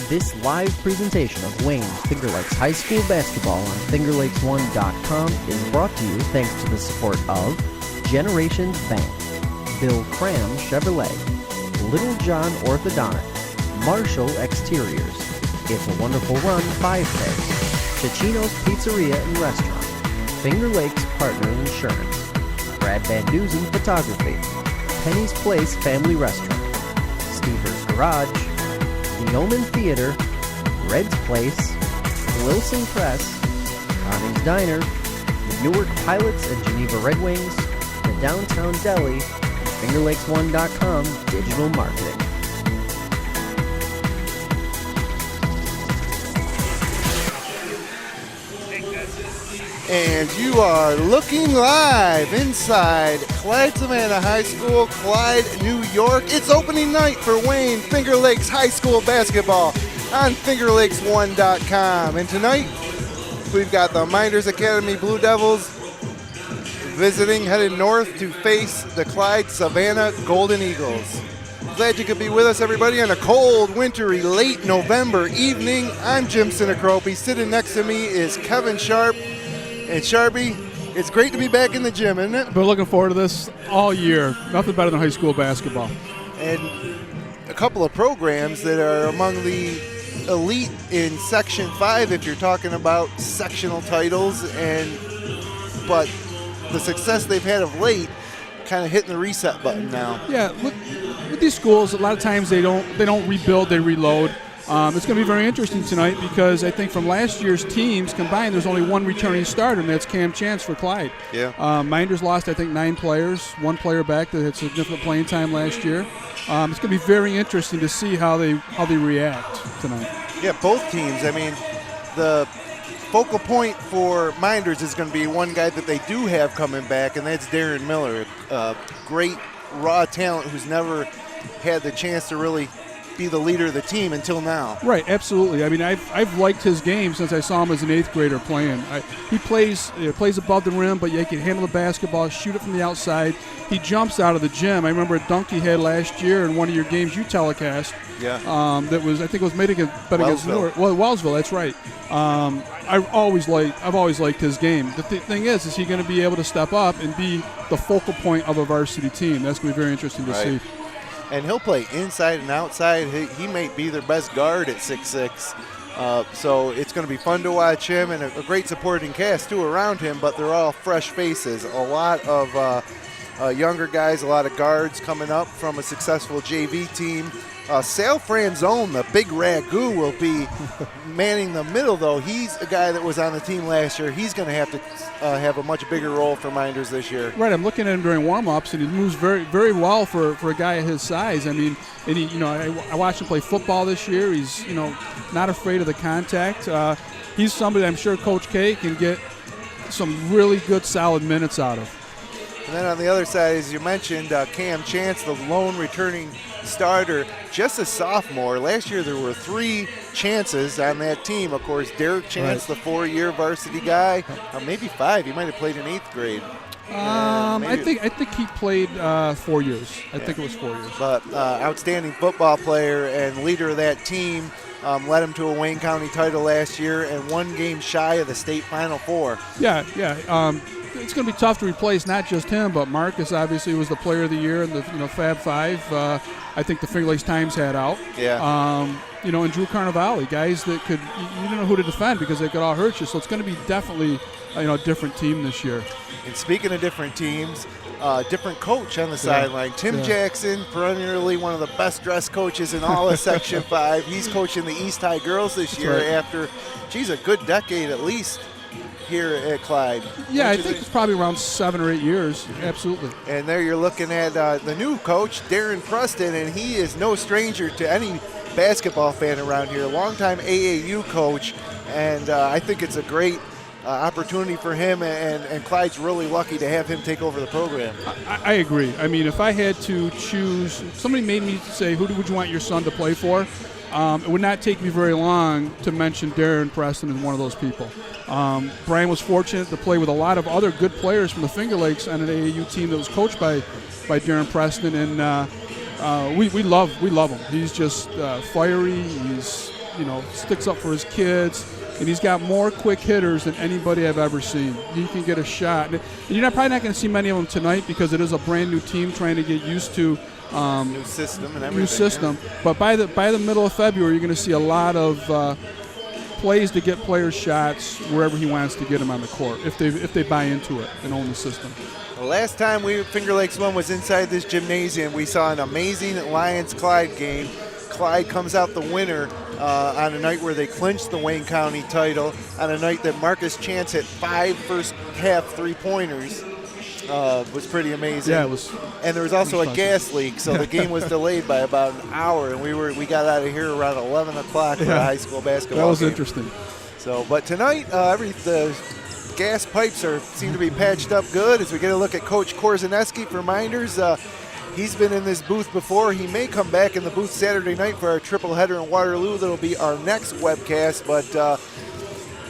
This live presentation of Wayne Finger Lakes High School basketball on FingerLakes1.com is brought to you thanks to the support of Generations Bank, Bill Cram Chevrolet, Little John Orthodontic, Marshall Exteriors, It's a Wonderful Run 5K, Cicino's Pizzeria and Restaurant, Finger Lakes Partner Insurance, Brad Van Dusen Photography, Penny's Place Family Restaurant, Stever's Garage, The Omen Theater, Red's Place, Wilson Press, Connie's Diner, the Newark Pilots and Geneva Red Wings, the Downtown Deli, and FingerLakes1.com digital marketing. And you are looking live inside Clyde-Savannah High School, Clyde, New York. It's opening night for Wayne Finger Lakes High School basketball on FingerLakes1.com. And tonight, we've got the Mynderse Academy Blue Devils visiting, headed north to face the Clyde-Savannah Golden Eagles. Glad you could be with us, everybody, on a cold, wintry, late November evening. I'm Jim Sinicropi. Sitting next to me is Kevin Sharp. And Sharpie, it's great to be back in the gym, isn't it? Been looking forward to this all year. Nothing better than high school basketball. And a couple of programs that are among the elite in Section 5 if you're talking about sectional titles, but the success they've had of late kind of hitting the reset button now. Yeah, with these schools, a lot of times they don't rebuild, they reload. It's going to be very interesting tonight because I think from last year's teams combined, there's only one returning starter, and that's Cam Chance for Clyde. Yeah. Minders lost, I think, 9 players, 1 player back that had significant playing time last year. It's going to be very interesting to see how they react tonight. Yeah, both teams. I mean, the focal point for Minders is going to be one guy that they do have coming back, and that's Darren Miller, a great raw talent who's never had the chance to really be the leader of the team until now. Right, absolutely. I mean, I've liked his game since I saw him as an 8th grader playing. He plays above the rim, but he can handle the basketball, shoot it from the outside. He jumps out of the gym. I remember a dunk he had last year in one of your games you telecast. Yeah. That was, I think it was made against Newark. Well, Wellsville, that's right. I've always liked his game. The thing is he going to be able to step up and be the focal point of a varsity team? That's going to be very interesting to see. And he'll play inside and outside. He may be their best guard at 6'6". So it's going to be fun to watch him, and a great supporting cast, too, around him, but they're all fresh faces. A lot of younger guys, a lot of guards coming up from a successful JV team. Sal Franzone, the big ragu, will be manning the middle, though. He's a guy that was on the team last year. He's going to have to have a much bigger role for Minders this year. Right, I'm looking at him during warm-ups, and he moves very, very well for a guy of his size. I mean, and I watched him play football this year. He's, not afraid of the contact. He's somebody I'm sure Coach K can get some really good, solid minutes out of. And then on the other side, as you mentioned, Cam Chance, the lone returning starter, just a sophomore. Last year there were 3 chances on that team. Of course, Derek Chance, right, the 4-year varsity guy, maybe 5. He might have played in 8th grade. I think he played 4 years. I think it was 4 years. But outstanding football player and leader of that team. Led him to a Wayne County title last year and 1 game shy of the state Final Four. Yeah. It's going to be tough to replace not just him, but Marcus obviously was the player of the year in the Fab 5. I think the Finger Lakes Times had out. Yeah. And Drew Carnivale, guys that you didn't know who to defend because they could all hurt you. So it's going to be definitely a different team this year. And speaking of different teams, different coach on the sideline. Tim Jackson, perennially one of the best dressed coaches in all of Section 5. He's coaching the East High girls this year after, a good decade at least here at Clyde. Yeah, I think it's probably around 7 or 8 years. Absolutely. And there you're looking at the new coach, Darren Preston, and he is no stranger to any basketball fan around here. Longtime AAU coach, and I think it's a great opportunity for him, and Clyde's really lucky to have him take over the program. I agree. I mean, if I had to choose, somebody made me say, who would you want your son to play for? It would not take me very long to mention Darren Preston as one of those people. Brian was fortunate to play with a lot of other good players from the Finger Lakes on an AAU team that was coached by Darren Preston, and we love him. He's just fiery. He's sticks up for his kids, and he's got more quick hitters than anybody I've ever seen. He can get a shot. And you're probably not going to see many of them tonight because it is a brand new team trying to get used to new system and everything. New system. Yeah. But by the middle of February, you're going to see a lot of plays to get players shots wherever he wants to get them on the court if they buy into it and own the system. The last time Finger Lakes won was inside this gymnasium. We saw an amazing Lions-Clyde game. Clyde comes out the winner on a night where they clinched the Wayne County title, on a night that Marcus Chance hit 5 first-half three-pointers. Was pretty amazing. Yeah, it was. And there was also a gas leak, so the game was delayed by about an hour, and we got out of here around 11 o'clock for the high school basketball That was game. interesting. So, but tonight, the gas pipes seem to be patched up good as we get a look at Coach Korzaneski for Mynderse. He's been in this booth before. He may come back in the booth Saturday night for our triple header in Waterloo. That'll be our next webcast, but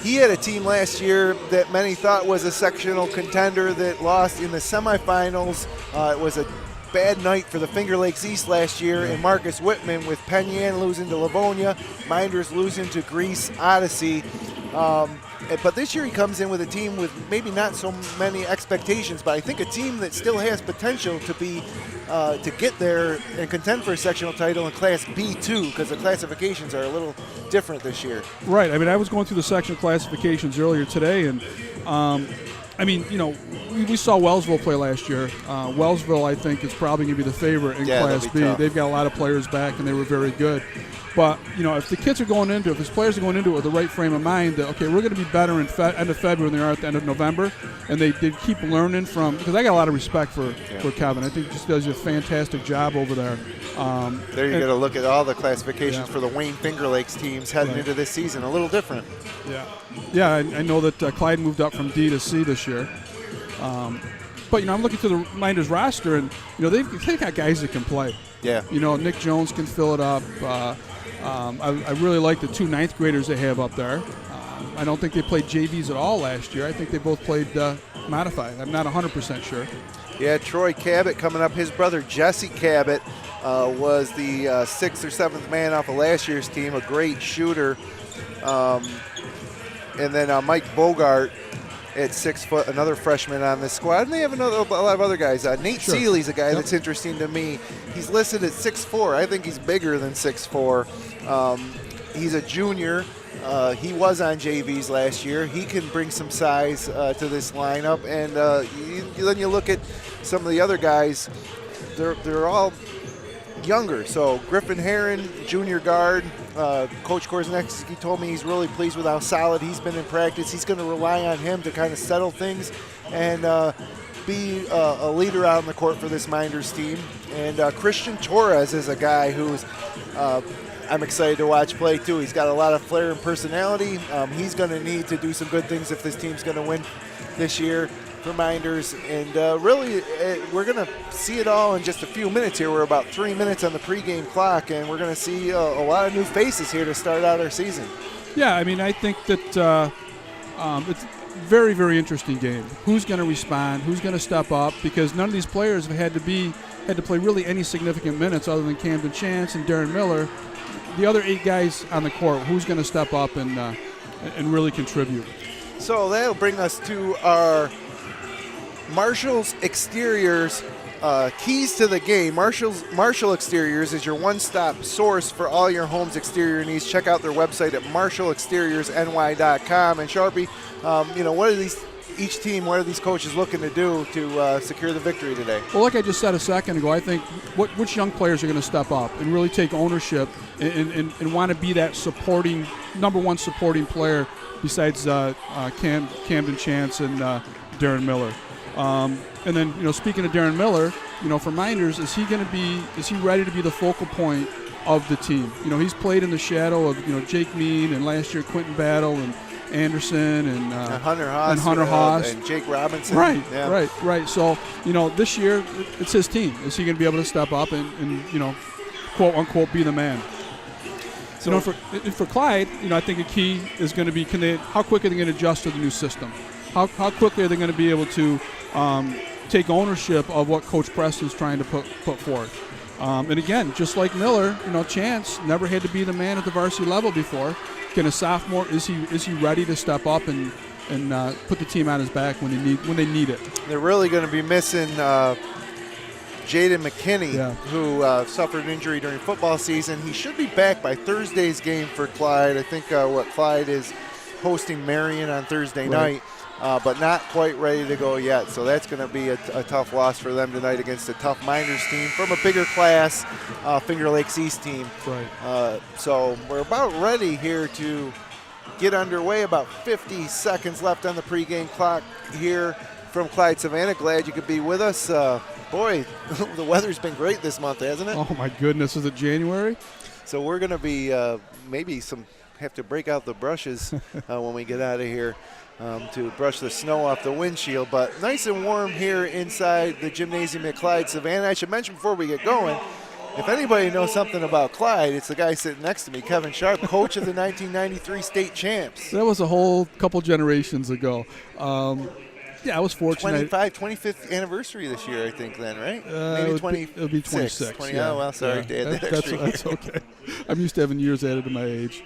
he had a team last year that many thought was a sectional contender that lost in the semifinals. It was a bad night for the Finger Lakes East last year, and Marcus Whitman with Penyan losing to Livonia, Mynderse losing to Greece Odyssey. But this year he comes in with a team with maybe not so many expectations, but I think a team that still has potential to get there and contend for a sectional title in Class B2, because the classifications are a little different this year. Right. I mean, I was going through the sectional classifications earlier today, and we saw Wellsville play last year. Wellsville, I think, is probably going to be the favorite in Class B. Tough. They've got a lot of players back, and they were very good. But, if the kids are going into it, if his players are going into it with the right frame of mind that, okay, we're going to be better in end of February than they are at the end of November, and they keep learning from – because I got a lot of respect for Kevin. I think he just does a fantastic job over there. There you got to look at all the classifications for the Wayne Finger Lakes teams heading into this season. A little different. Yeah, I know that Clyde moved up from D to C this year. But, I'm looking to the Mynderse roster, and, they've got guys that can play. Yeah. Nick Jones can fill it up. I really like the 2 ninth graders they have up there. I don't think they played JVs at all last year. I think they both played modified. I'm not 100% sure. Yeah, Troy Cabot coming up. His brother Jesse Cabot was the 6th or 7th man off of last year's team, a great shooter. And then Mike Bogart at 6 foot, another freshman on this squad. And they have a lot of other guys. Nate Seeley's a guy that's interesting to me. He's listed at 6'4". I think he's bigger than 6'4". He's a junior. He was on JVs last year. He can bring some size to this lineup. And then you look at some of the other guys. They're all younger. So Griffin Herron, junior guard. Coach Korzaneski told me he's really pleased with how solid he's been in practice. He's going to rely on him to kind of settle things and be a leader out on the court for this Mynderse team. And Christian Torres is a guy who's I'm excited to watch play too. He's got a lot of flair and personality. He's going to need to do some good things if this team's going to win this year for Mynderse. And really, we're going to see it all in just a few minutes here. We're about 3 minutes on the pregame clock, and we're going to see a lot of new faces here to start out our season. Yeah, I mean, I think that it's a very, very interesting game. Who's going to respond? Who's going to step up? Because none of these players have had to play really any significant minutes other than Camden Chance and Darren Miller. The other 8 guys on the court, who's going to step up and really contribute? So that'll bring us to our Marshall's Exteriors keys to the game. Marshall Exteriors is your one-stop source for all your home's exterior needs. Check out their website at marshallexteriorsny.com. And Sharpie, what are these coaches looking to do to secure the victory today? Well, like I just said a second ago, I think which young players are going to step up and really take ownership and want to be that number one supporting player besides Camden Chance and Darren Miller. And then, speaking of Darren Miller, for Mynderse, is he ready to be the focal point of the team? He's played in the shadow of, Jake Mean and last year Quentin Battle and Anderson and Hunter Haas and Jake Robinson. Right, yeah. right. So, this year it's his team. Is he going to be able to step up and quote unquote be the man? So, for Clyde, I think a key is going to be how quickly are they going to adjust to the new system? How quickly are they going to be able to take ownership of what Coach Preston's trying to put forth? And again, just like Miller, Chance never had to be the man at the varsity level before. Can a sophomore, is he ready to step up and put the team on his back when they need it? They're really going to be missing Jaden McKinney, who suffered an injury during football season. He should be back by Thursday's game for Clyde. I think Clyde is hosting Marion on Thursday night, but not quite ready to go yet. So that's going to be a tough loss for them tonight against a tough Mynderse team from a bigger class, Finger Lakes East team. Right. So we're about ready here to get underway. About 50 seconds left on the pregame clock here from Clyde-Savannah. Glad you could be with us. Boy, the weather's been great this month, hasn't it? Oh, my goodness. Is it January? So we're going to be maybe have to break out the brushes when we get out of here to brush the snow off the windshield. But nice and warm here inside the gymnasium at Clyde-Savannah. I should mention before we get going, if anybody knows something about Clyde, it's the guy sitting next to me, Kevin Sharp, coach of the 1993 state champs. That was a whole couple generations ago. Yeah, I was fortunate. 25th anniversary this year, I think, then, right? Maybe 20. It'll be 26. 20, yeah. Oh, well, sorry to add that extra year. That's okay. I'm used to having years added to my age.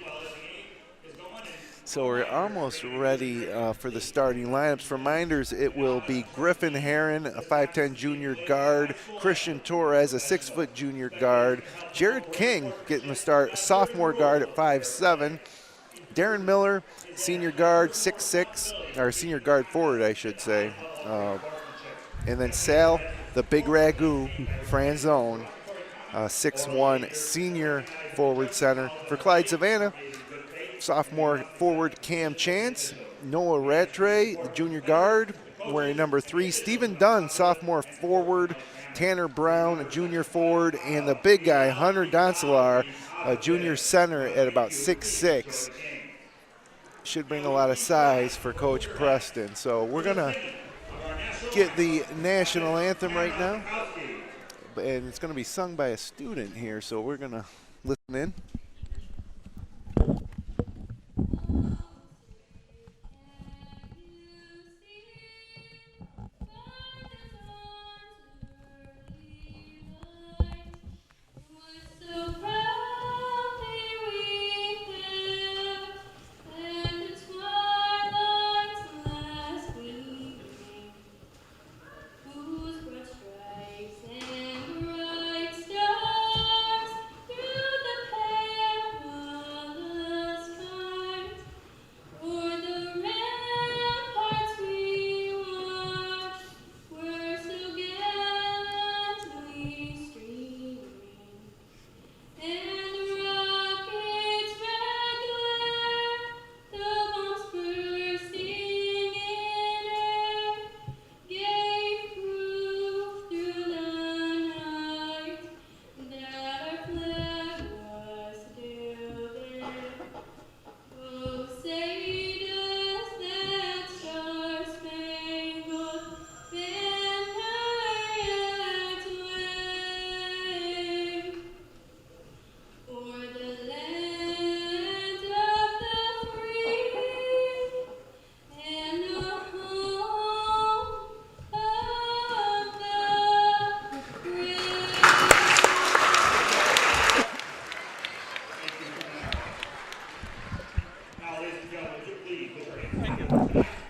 So we're almost ready for the starting lineups. For Mynderse, it will be Griffin Herron, a 5'10 junior guard, Christian Torres, a 6-foot junior guard, Jared King getting the start, sophomore guard at 5'7", Darren Miller, senior guard, 6'6", or senior guard forward, I should say. And then Sal, the big ragu, Franzone, 6'1", senior forward center. For Clyde-Savannah, sophomore forward Cam Chance, Noah Rattray, the junior guard, wearing number 3. Stephen Dunn, sophomore forward, Tanner Brown, a junior forward, and the big guy, Hunter Doncelar, a junior center at about 6'6". Should bring a lot of size for Coach Preston. So we're going to get the national anthem right now. And it's going to be sung by a student here, so we're going to listen in.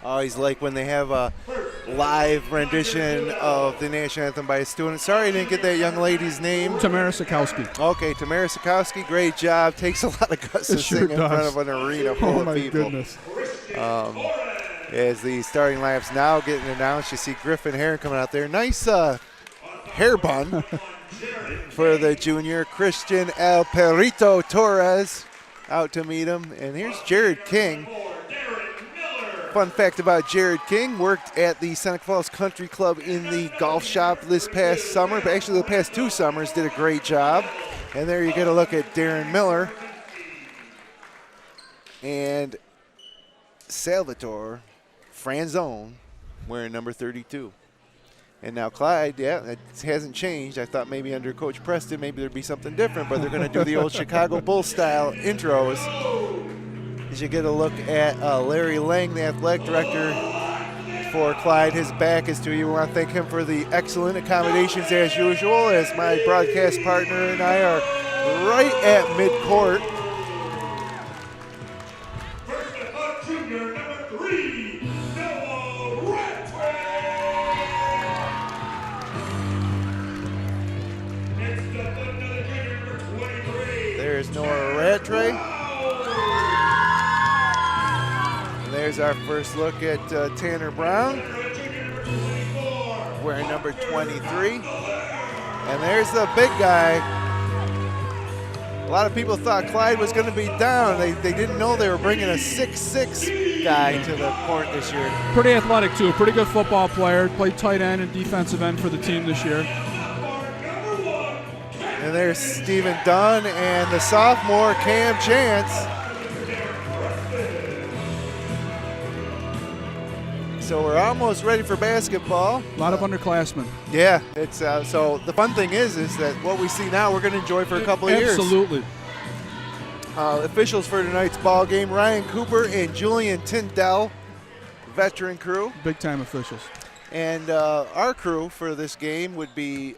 Always like when they have a live rendition of the national anthem by a student. Sorry I didn't get that young lady's name. Tamara Sikowski. Okay, Tamara Sikowski, great job. Takes a lot of guts to sing in front of an arena full of people. Goodness. As the starting lineups now getting announced, you see Griffin Herron coming out there. Nice hair bun for the junior. Christian El Perito Torres out to meet him. And here's Jared King. Fun fact about Jared King, worked at the Seneca Falls Country Club in the golf shop this past summer, but actually the past 2 summers did a great job. And there you get a look at Darren Miller and Salvatore Franzone wearing number 32. And now Clyde, it hasn't changed. I thought maybe under Coach Preston maybe there'd be something different, but they're going to do the old Chicago Bulls style intros. As you get a look at Larry Lang, the athletic director for Clyde. His back is to you. We want to thank him for the excellent accommodations as usual, as my broadcast partner and I are right at midcourt. Junior number 3, Noah Rattray. Next up, another junior number 23. There's Noah Rattray. There's our first look at Tanner Brown, wearing number 23. And there's the big guy. A lot of people thought Clyde was going to be down. They didn't know they were bringing a 6'6" guy to the court this year. Pretty athletic, too. Pretty good football player. Played tight end and defensive end for the team this year. And there's Stephen Dunn and the sophomore Cam Chance. So we're almost ready for basketball. A lot of underclassmen. Yeah, it's so the fun thing is that what we see now we're going to enjoy for a couple of years. Absolutely. Officials for tonight's ball game: Ryan Cooper and Julian Tyndall, veteran crew. Big time officials. And our crew for this game would be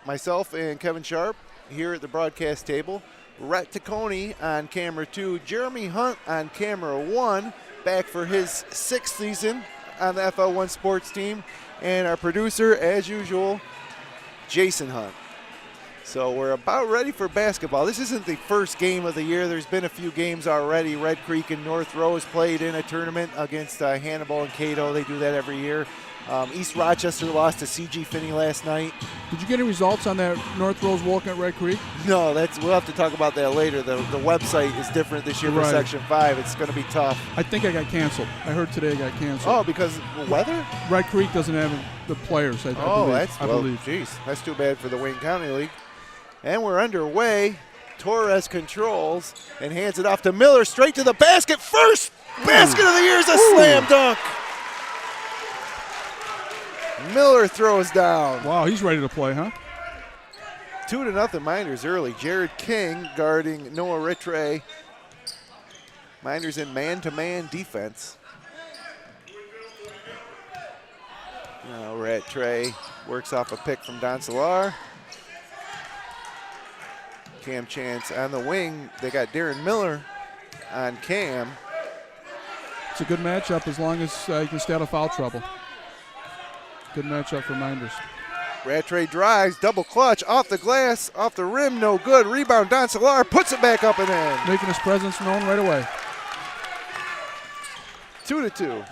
myself and Kevin Sharp here at the broadcast table. Rhett Taccone on camera 2, Jeremy Hunt on camera 1, back for his 6th season on the FL1 Sports team, and our producer, as usual, Jason Hunt. So we're about ready for basketball. This isn't the first game of the year. There's been a few games already. Red Creek and North Rose played in a tournament against Hannibal and Cato. They do that every year. East Rochester lost to CG Finney last night. Did you get any results on that North Rose walk at Red Creek? No, we'll have to talk about that later. The website is different this year for Right. Section 5. It's going to be tough. I think I got canceled. I heard today I got canceled. Oh, because of weather? Red Creek doesn't have the players, I believe. Geez, that's too bad for the Wayne County League. And we're underway. Torres controls and hands it off to Miller, straight to the basket. First basket of the year is a slam dunk. Miller throws down. Wow, he's ready to play, huh? 2-0 Mynderse early. Jared King guarding Noah Rattray. Mynderse in man-to-man defense. Now Rattray works off a pick from Don Solar. Cam Chance on the wing. They got Darren Miller on Cam. It's a good matchup as long as you can stay out of foul trouble. Good matchup for Mynderse. Rattray drives, double clutch, off the glass, off the rim, no good. Rebound, Don Solar puts it back up and in. Making his presence known right away. 2-2.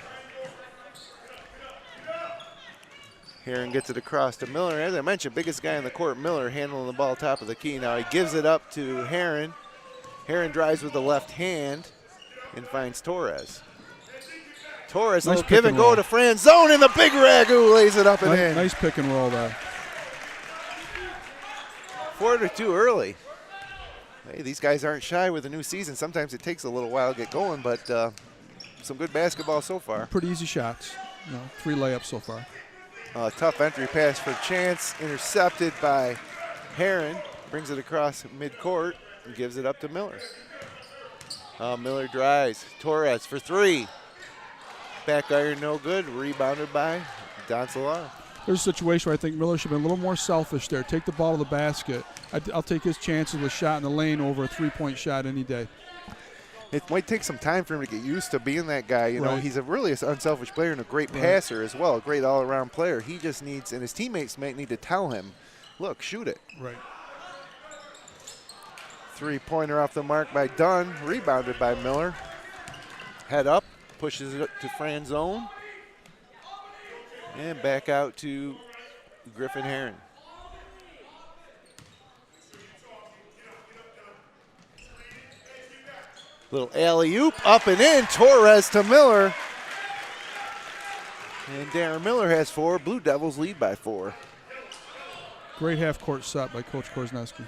Heron gets it across to Miller. As I mentioned, biggest guy on the court, Miller, handling the ball top of the key. Now he gives it up to Heron. Heron drives with the left hand and finds Torres. Torres, Nice little give and go roll to Franz zone, and the big Ragu lays it up and in. Nice pick and roll there. 4-2 early. Hey, these guys aren't shy with a new season. Sometimes it takes a little while to get going, but some good basketball so far. Pretty easy shots. 3 layups so far. Tough entry pass for Chance, intercepted by Heron. Brings it across midcourt and gives it up to Miller. Miller drives. Torres for 3. Back iron, no good. Rebounded by Don Solar. There's a situation where I think Miller should have been a little more selfish there. Take the ball to the basket. I'll take his chances with a shot in the lane over a 3-point shot any day. It might take some time for him to get used to being that guy. You know, Right. he's a really unselfish player and a great passer as well, a great all-around player. He just needs, and his teammates might need to tell him, look, shoot it. Right. 3-pointer off the mark by Dunn, rebounded by Miller. Head up, pushes it to Franz zone. And back out to Griffin Heron. Little alley-oop, up and in, Torres to Miller. And Darren Miller has 4. Blue Devils lead by 4. Great half-court set by Coach Korzneski.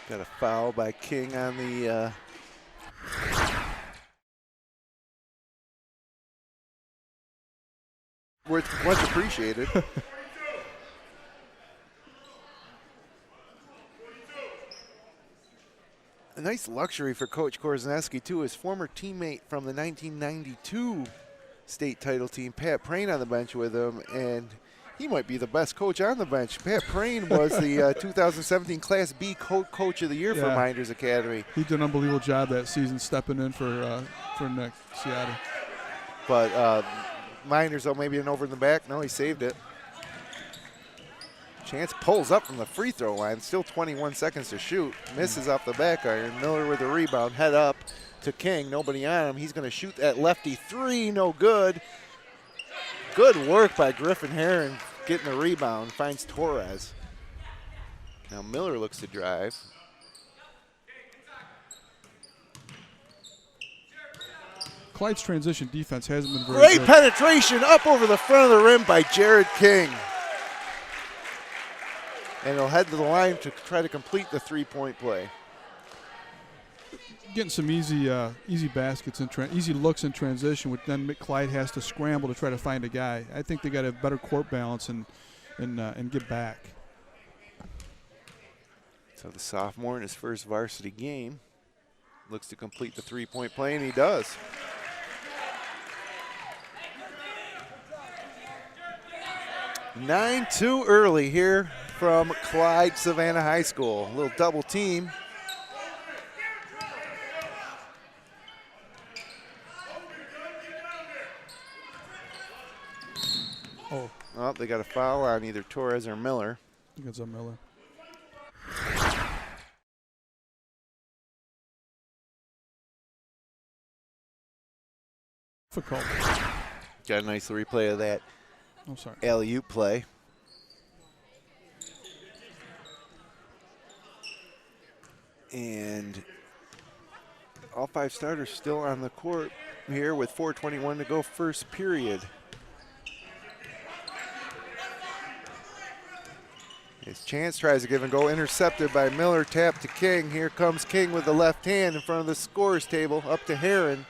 Got a foul by King on the much appreciated. nice luxury for Coach Korzeniewski, too. His former teammate from the 1992 state title team, Pat Prain, on the bench with him, and he might be the best coach on the bench. Pat Prain was the 2017 Class B Coach of the Year for Mynderse Academy. He did an unbelievable job that season stepping in for Nick Seattle. But Mynderse, though, maybe an over in the back. No, he saved it. Chance pulls up from the free throw line. Still 21 seconds to shoot. Misses off the back iron. Miller with the rebound. Head up to King. Nobody on him. He's going to shoot that lefty three. No good. Good work by Griffin Heron getting the rebound. Finds Torres. Now Miller looks to drive. Clyde's transition defense hasn't been very Great good. penetration up over the front of the rim by Jared King. And he'll head to the line to try to complete the three-point play. Getting some easy baskets and easy looks in transition, which then Clyde has to scramble to try to find a guy. I think they got to have better court balance and get back. So the sophomore in his first varsity game looks to complete the three-point play, and he does. Nine too early here from Clyde-Savannah High School. A little double team. Oh, they got a foul on either Torres or Miller. I think it's on Miller. Difficult. Got a nice replay of that I'm sorry. alley-oop play. And all five starters still on the court here with 4:21 to go, first period. His Chance tries to give and go, intercepted by Miller, tap to King. Here comes King with the left hand in front of the scorer's table, up to Heron.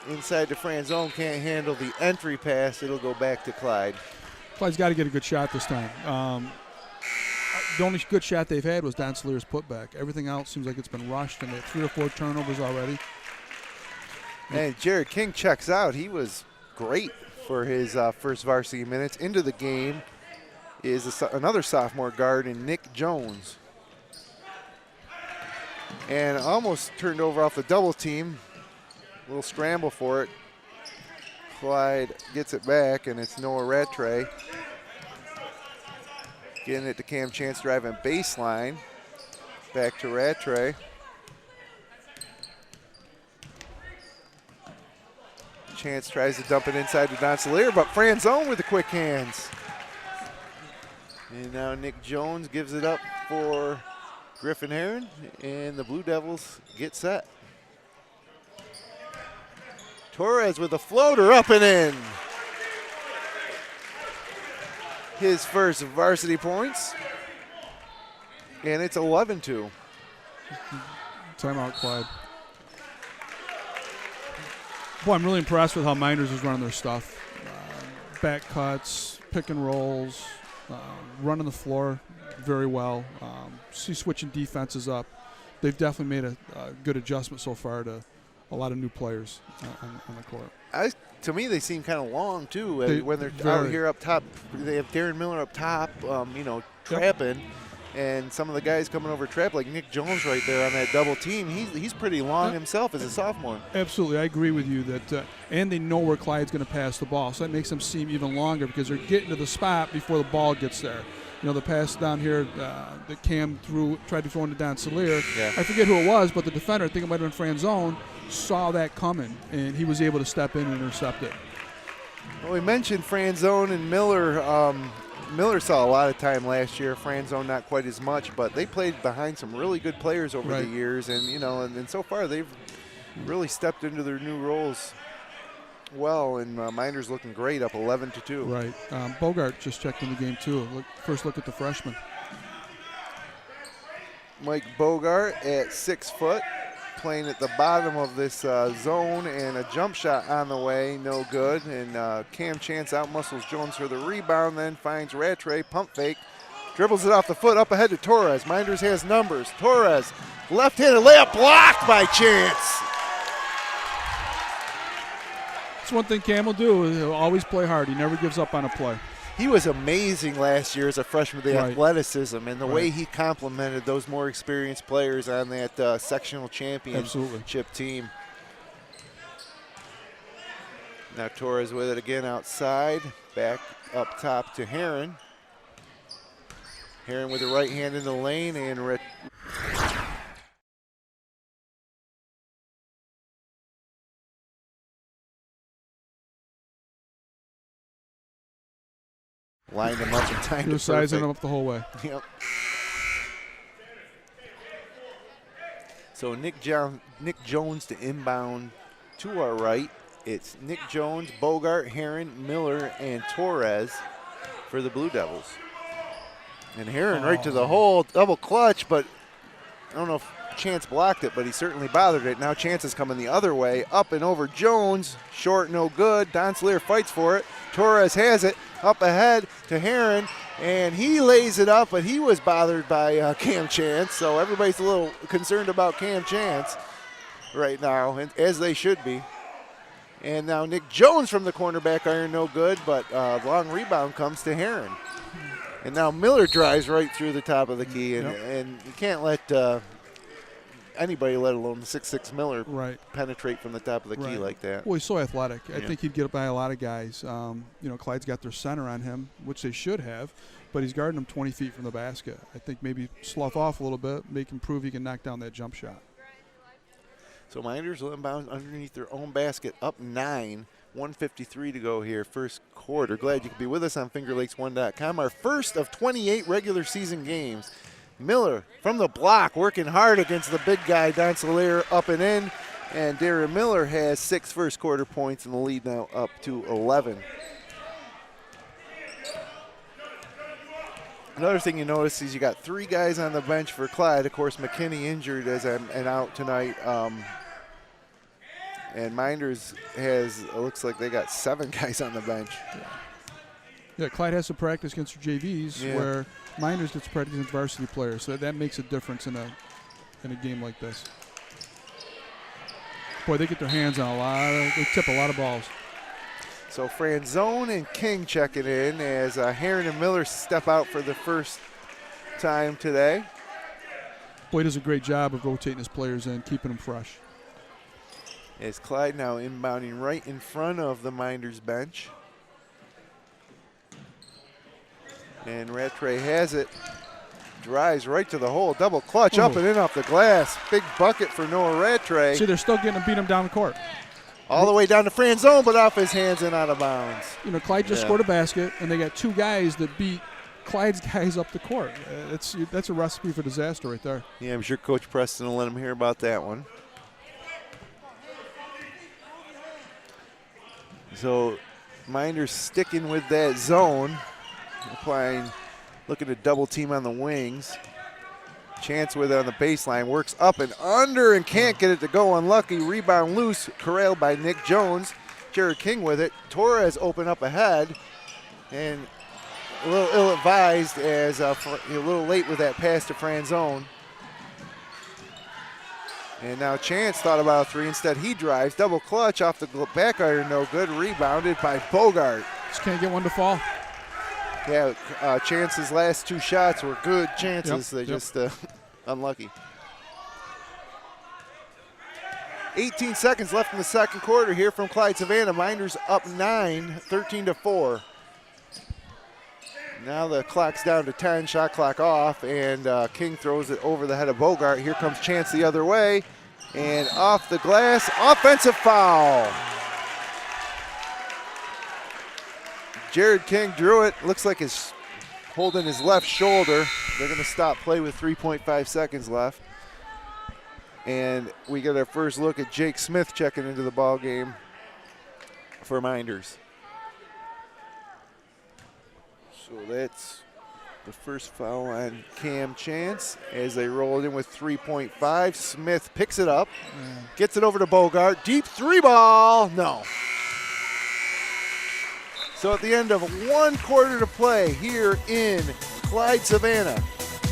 Inside the Franzone, can't handle the entry pass. It'll go back to Clyde. Clyde's got to get a good shot this time. The only good shot they've had was Don Salier's putback. Everything else seems like it's been rushed, and they have 3 or 4 turnovers already. And Jared King checks out. He was great for his first varsity minutes. Into the game is another sophomore guard in Nick Jones. And almost turned over off the double team. A little scramble for it. Clyde gets it back, and it's Noah Rattray. Getting it to Cam Chance, driving baseline. Back to Rattray. Chance tries to dump it inside to Don Salier, but Franzone with the quick hands. And now Nick Jones gives it up for Griffin Heron, and the Blue Devils get set. Torres with a floater up and in. His first varsity points. And it's 11-2. Timeout, Clyde. Boy, I'm really impressed with how Mynderse is running their stuff. Back cuts, pick and rolls, running the floor very well. Switching defenses up. They've definitely made a good adjustment so far to a lot of new players on the court. To me, they seem kind of long, too. When they're out here up top, they have Darren Miller up top, trapping. Yep. And some of the guys coming over trap, like Nick Jones right there on that double team, he's pretty long himself as a sophomore. Absolutely. I agree with you that, and they know where Clyde's going to pass the ball. So that makes them seem even longer because they're getting to the spot before the ball gets there. You know, the pass down here that Cam tried to throw into Don Salier. Yeah. I forget who it was, but the defender, I think it might have been Franzone, saw that coming, and he was able to step in and intercept it. Well, we mentioned Franzone and Miller. Miller saw a lot of time last year. Franzone not quite as much, but they played behind some really good players over the years, and and so far they've really stepped into their new roles well. And Mynderse looking great, up 11-2. Right. Bogart just checked in the game too. First look at the freshman. Mike Bogart at 6 foot, playing at the bottom of this zone, and a jump shot on the way, no good. And Cam Chance outmuscles Jones for the rebound, then finds Rattray, pump fake, Dribbles it off the foot, up ahead to Torres. Mynderse has numbers. Torres, left-handed layup blocked by Chance. That's one thing Cam will do. He'll always play hard. He never gives up on a play. He was amazing last year as a freshman, the Right. athleticism and the way he complimented those more experienced players on that sectional championship team. Now Torres with it again outside. Back up top to Heron. Heron with the right hand in the lane and lined him up and timed You're it sizing perfect. him up the whole way. Yep. So Nick Jones to inbound to our right. It's Nick Jones, Bogart, Heron, Miller, and Torres for the Blue Devils. And Heron right to the hole, double clutch, but I don't know if Chance blocked it, but he certainly bothered it. Now Chance is coming the other way, up and over Jones, short, no good. Donslear fights for it. Torres has it, up ahead to Heron, and he lays it up, but he was bothered by Cam Chance, so everybody's a little concerned about Cam Chance right now, and as they should be. And now Nick Jones from the cornerback iron, no good, but long rebound comes to Heron. And now Miller drives right through the top of the key, and you can't let anybody, let alone the 6'6" Miller, penetrate from the top of the key like that. Well, he's so athletic. I think he'd get by a lot of guys. Clyde's got their center on him, which they should have, but he's guarding him 20 feet from the basket. I think maybe slough off a little bit, make him prove he can knock down that jump shot. So Mynderse will inbound underneath their own basket, up 9, 1:53 to go here, first quarter. Glad you could be with us on FingerLakes1.com. Our first of 28 regular season games. Miller from the block, working hard against the big guy, Donslear, up and in. And Darren Miller has 6 first quarter points, and the lead now up to 11. Another thing you notice is you got 3 guys on the bench for Clyde. Of course, McKinney injured and out tonight. And Mynderse has, it looks like they got 7 guys on the bench. Yeah, Clyde has to practice against their JVs, where Mynderse gets to practice against varsity players. So that makes a difference in a game like this. Boy, they get their hands on they tip a lot of balls. So Franzone and King checking in as Heron and Miller step out for the first time today. Boy, he does a great job of rotating his players in, keeping them fresh. As Clyde now inbounding right in front of the Mynderse bench. And Rattray has it, drives right to the hole, double clutch, up and in off the glass. Big bucket for Noah Rattray. See, they're still getting to beat him down the court. All the way down to Franzone, but off his hands and out of bounds. Clyde just scored a basket, and they got 2 guys that beat Clyde's guys up the court. That's a recipe for disaster right there. Yeah, I'm sure Coach Preston will let him hear about that one. So Mynderse sticking with that zone, looking to double team on the wings. Chance with it on the baseline, works up and under and can't get it to go. Unlucky, rebound loose, corralled by Nick Jones. Jared King with it. Torres open up ahead, and a little ill-advised as a little late with that pass to Franzone. And now Chance thought about a 3. Instead, he drives. Double clutch off the back iron, no good. Rebounded by Bogart. Just can't get one to fall. Yeah, Chance's last 2 shots were good chances. They just unlucky. 18 seconds left in the second quarter here from Clyde-Savannah. Mynderse up 9, 13-4. Now the clock's down to 10, shot clock off, and King throws it over the head of Bogart. Here comes Chance the other way, and off the glass, offensive foul. Jared King drew it. Looks like he's holding his left shoulder. They're going to stop play with 3.5 seconds left. And we get our first look at Jake Smith checking into the ball game for Mynderse. So that's the first foul on Cam Chance as they roll it in with 3.5. Smith picks it up, gets it over to Bogart. Deep 3 ball, no. So at the end of 1 quarter to play here in Clyde-Savannah.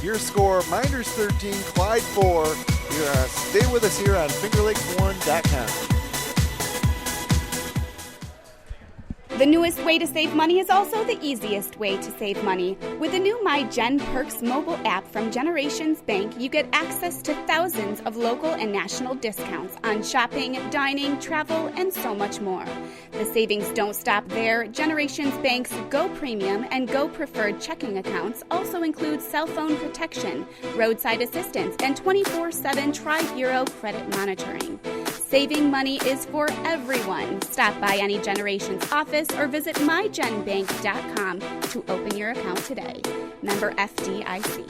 Your score, Mynderse 13, Clyde 4. Stay with us here on FingerLakes1.com. The newest way to save money is also the easiest way to save money. With the new MyGen Perks mobile app from Generations Bank, you get access to thousands of local and national discounts on shopping, dining, travel, and so much more. The savings don't stop there. Generations Bank's Go Premium and Go Preferred checking accounts also include cell phone protection, roadside assistance, and 24/7 Tri-Bureau credit monitoring. Saving money is for everyone. Stop by any Generations office or visit mygenbank.com to open your account today. Member FDIC.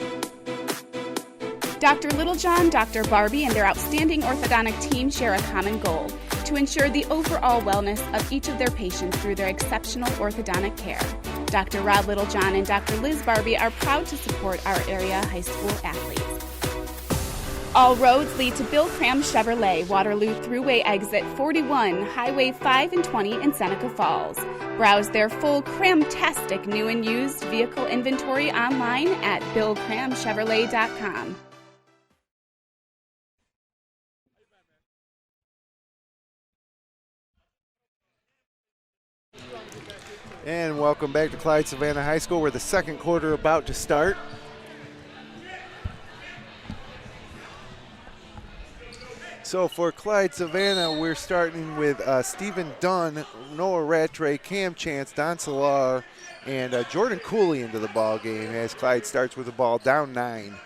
Dr. Littlejohn, Dr. Barbie, and their outstanding orthodontic team share a common goal: to ensure the overall wellness of each of their patients through their exceptional orthodontic care. Dr. Rod Littlejohn and Dr. Liz Barbie are proud to support our area high school athletes. All roads lead to Bill Cram Chevrolet, Waterloo Thruway Exit 41, Highway 5 and 20 in Seneca Falls. Browse their full Cram-tastic new and used vehicle inventory online at BillCramChevrolet.com. And welcome back to Clyde-Savannah High School. We're the second quarter about to start. So for Clyde-Savannah, we're starting with Stephen Dunn, Noah Rattray, Cam Chance, Don Salar, and Jordan Cooley into the ball game as Clyde starts with the ball down 9.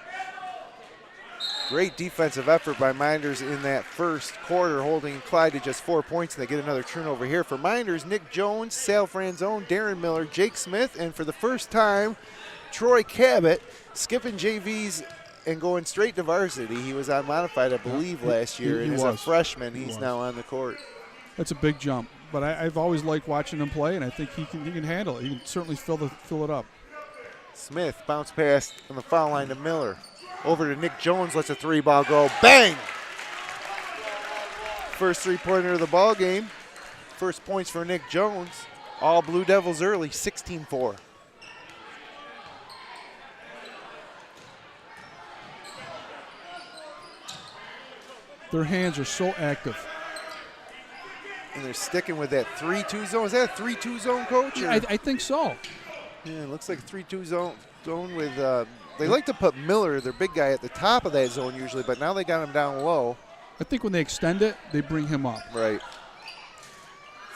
Great defensive effort by Mynderse in that first quarter, holding Clyde to just 4 points, and they get another turnover here for Mynderse. Nick Jones, Sal Franzone, Darren Miller, Jake Smith, and for the first time, Troy Cabot skipping JVs and going straight to varsity. He was unmodified, I believe, last year, and as a freshman, he's now on the court. That's a big jump, but I've always liked watching him play, and I think he can handle it. He can certainly fill it up. Smith bounce pass on the foul line to Miller. Over to Nick Jones, lets a 3-ball go. Bang! First three-pointer of the ball game. First points for Nick Jones. All Blue Devils early, 16-4. Their hands are so active. And they're sticking with that 3-2 zone. Is that a 3-2 zone, Coach? Yeah, I think so. Yeah, it looks like a 3-2 zone with they like to put Miller, their big guy, at the top of that zone usually, but now they got him down low. I think when they extend it, they bring him up. Right.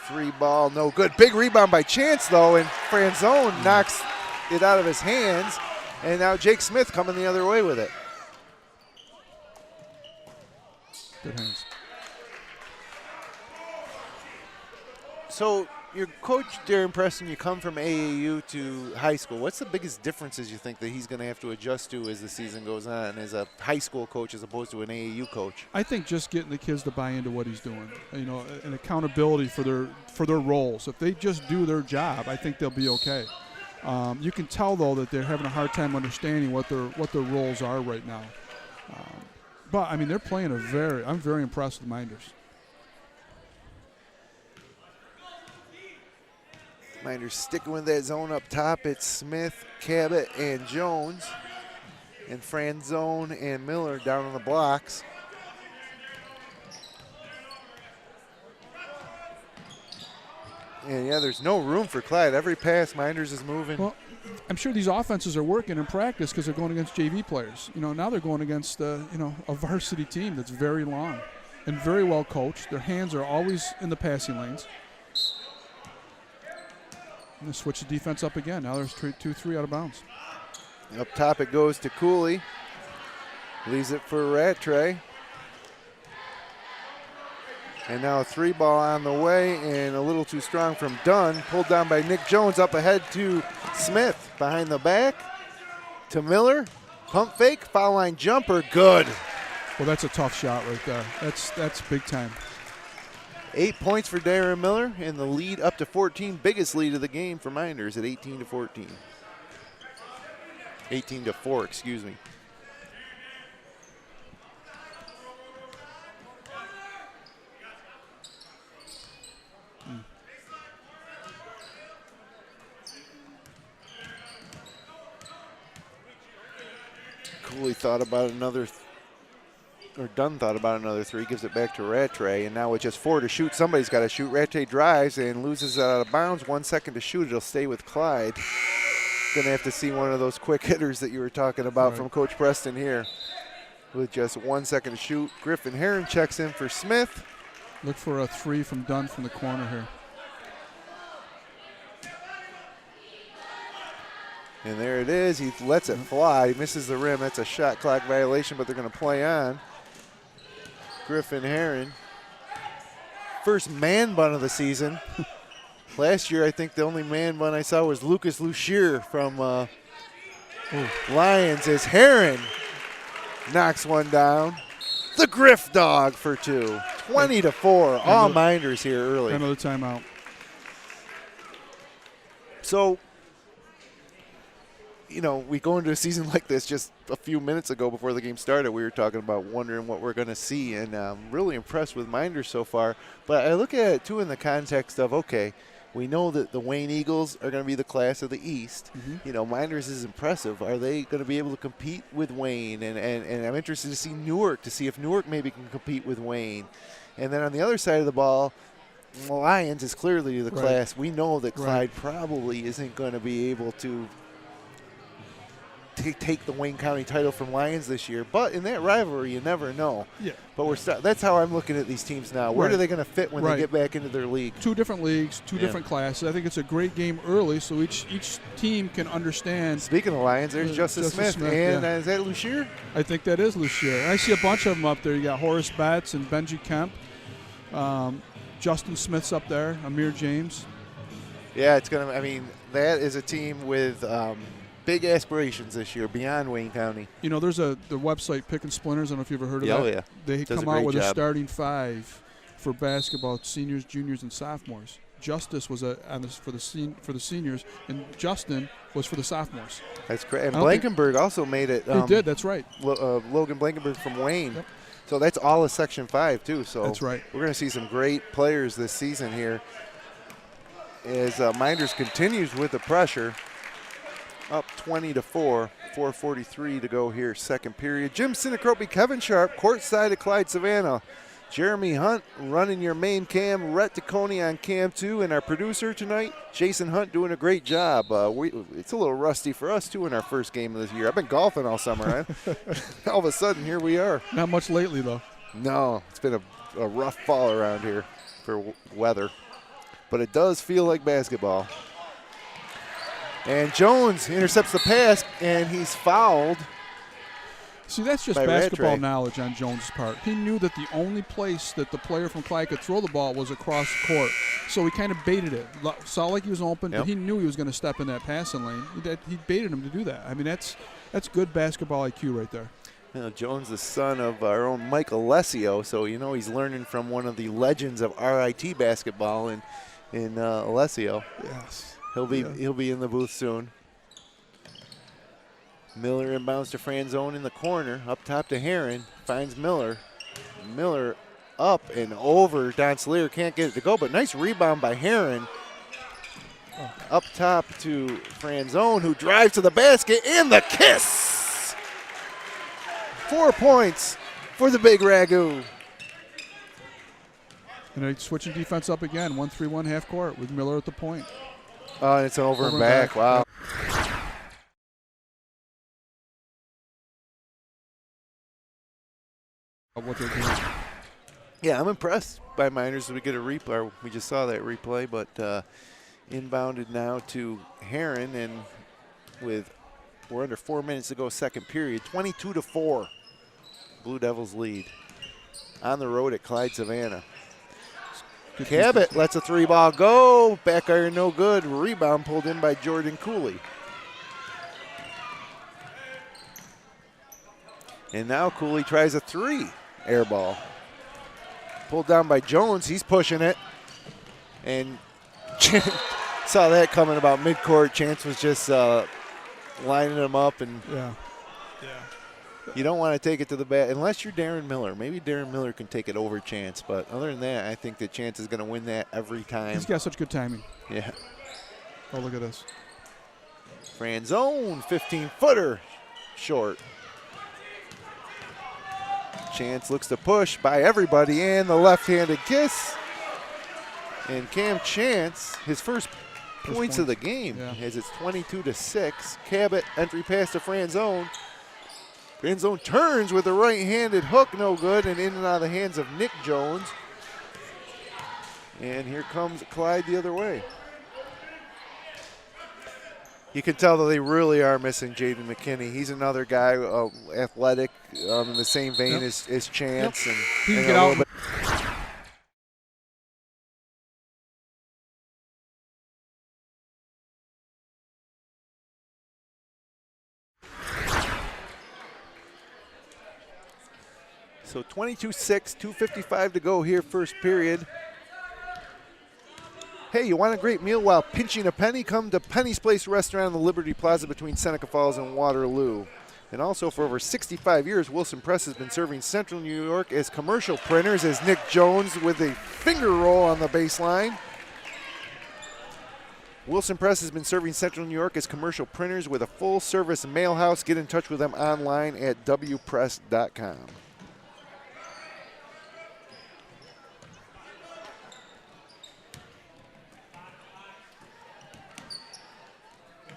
3-ball, no good. Big rebound by Chance, though, and Franzone knocks it out of his hands, and now Jake Smith coming the other way with it. Good hands. So your coach, Darren Preston, you come from AAU to high school. What's the biggest differences you think that he's going to have to adjust to as the season goes on as a high school coach as opposed to an AAU coach? I think just getting the kids to buy into what he's doing, and accountability for their roles. If they just do their job, I think they'll be okay. You can tell, though, that they're having a hard time understanding what their roles are right now. But, I mean, they're playing I'm very impressed with Mynderse. Mynderse sticking with that zone up top. It's Smith, Cabot, and Jones. And Franzone and Miller down on the blocks. And, yeah, there's no room for Clyde. Every pass, Mynderse is moving. Well, I'm sure these offenses are working in practice because they're going against JV players. Now they're going against, a varsity team that's very long and very well coached. Their hands are always in the passing lanes. And they switch the defense up again. Now there's 2-3 out of bounds. Up top it goes to Cooley. Leaves it for Rattray. And now a 3-ball on the way and a little too strong from Dunn. Pulled down by Nick Jones, up ahead to Smith. Behind the back to Miller. Pump fake, foul line jumper, good. Well, that's a tough shot right there. That's big time. 8 points for Darren Miller and the lead up to 14. Biggest lead of the game for Mynderse at 18-14. 18-4, excuse me. Cooley thought about another, Dunn thought about another three, gives it back to Rattray, and now with just 4 to shoot, somebody's got to shoot. Rattray drives and loses it out of bounds. 1 second to shoot. It'll stay with Clyde. Going to have to see one of those quick hitters that you were talking about from Coach Preston here. With just 1 second to shoot, Griffin Herron checks in for Smith. Look for a three from Dunn from the corner here. And there it is. He lets it fly. He misses the rim. That's a shot clock violation, but they're going to play on. Griffin Herron. First man bun of the season. Last year, I think the only man bun I saw was Lucas Lucier from Lions as Herron knocks one down. The Griff Dog for 2. 20-4. All Minders here early. Another timeout. So, you know, we go into a season like this just a few minutes ago before the game started. We were talking about wondering what we're going to see, and I'm really impressed with Minders so far. But I look at it, too, in the context of, okay, we know that the Wayne Eagles are going to be the class of the East. You know, Minders is impressive. Are they going to be able to compete with Wayne? And I'm interested to see Newark, to see if Newark maybe can compete with Wayne. And then on the other side of the ball, Lions is clearly the class. We know that Clyde probably isn't going to be able to take the Wayne County title from Lions this year, but in that rivalry, you never know. Yeah. But that's how I'm looking at these teams now. Where are they going to fit when they get back into their league? 2 different leagues, 2 different classes. I think it's a great game early, so each team can understand. Speaking of Lions, there's Justice Smith, and is that Lucier? I think that is Lucier. I see a bunch of them up there. You got Horace Betts and Benji Kemp. Justin Smith's up there. Amir James. Yeah, it's going to. I mean, that is a team with. Big aspirations this year beyond Wayne County. You know, there's the website Pick and Splinters. I don't know if you've ever heard of that. Oh, yeah. They come out with a starting 5 for basketball, seniors, juniors, and sophomores. Justice was for the seniors, and Justin was for the sophomores. That's great. And Blankenberg also made it. He did. That's right. Logan Blankenberg from Wayne. Yep. So that's all of Section 5 too. So that's right. We're going to see some great players this season here as Minders continues with the pressure. Up 20-4, 4:43 to go here, second period. Jim Sinicropi, Kevin Sharp, courtside at Clyde-Savannah. Jeremy Hunt running your main cam, Rhett DeConey on cam 2, and our producer tonight, Jason Hunt, doing a great job. It's a little rusty for us, too, in our first game of this year. I've been golfing all summer. All of a sudden, here we are. Not much lately, though. No, it's been a rough fall around here for weather. But it does feel like basketball. And Jones intercepts the pass, and he's fouled. See, that's just basketball knowledge on Jones' part. He knew that the only place that the player from Clyde could throw the ball was across the court. So he kind of baited it. Saw like he was open, but he knew he was going to step in that passing lane. He baited him to do that. I mean, that's good basketball IQ right there. You know, Jones, the son of our own Mike Alessio, so you know he's learning from one of the legends of RIT basketball in Alessio. Yes. He'll be in the booth soon. Miller inbounds to Franzone in the corner. Up top to Herron. Finds Miller. Miller up and over. Don Sleer can't get it to go, but nice rebound by Herron. Up top to Franzone, who drives to the basket, and the kiss! 4 points for the Big Ragu. And they're switching defense up again. 1-3-1 half court with Miller at the point. It's an over and back. Wow. What they're doing. Yeah, I'm impressed by Minders as we get a replay. We just saw that replay, but inbounded now to Herron, and we're under 4 minutes to go, second period. 22-4. Blue Devils lead on the road at Clyde-Savannah. Cabot lets a 3-ball go. Back iron no good. Rebound pulled in by Jordan Cooley. And now Cooley tries a 3. Air ball. Pulled down by Jones. He's pushing it. And saw that coming about midcourt. Chance was just lining them up. And you don't want to take it to the bat unless you're Darren Miller. Maybe Darren Miller can take it over Chance, but other than that, I think that Chance is going to win that every time. He's got such good timing. Yeah. Oh, look at this. Franzone, 15-footer, short. Chance looks to push by everybody, and the left-handed kiss. And Cam Chance, his first points of the game, as it's 22-6. Cabot, entry pass to Franzone. Franzone turns with a right-handed hook, no good, and in and out of the hands of Nick Jones. And here comes Clyde the other way. You can tell that they really are missing Jaden McKinney. He's another guy, athletic, in the same vein as Chance. And he can get out. So 22-6, 2:55 to go here, first period. Hey, you want a great meal while pinching a penny? Come to Penny's Place Restaurant in the Liberty Plaza between Seneca Falls and Waterloo. And also for over 65 years, Wilson Press has been serving Central New York as commercial printers, as Nick Jones with a finger roll on the baseline. Wilson Press has been serving Central New York as commercial printers with a full-service mail house. Get in touch with them online at wpress.com.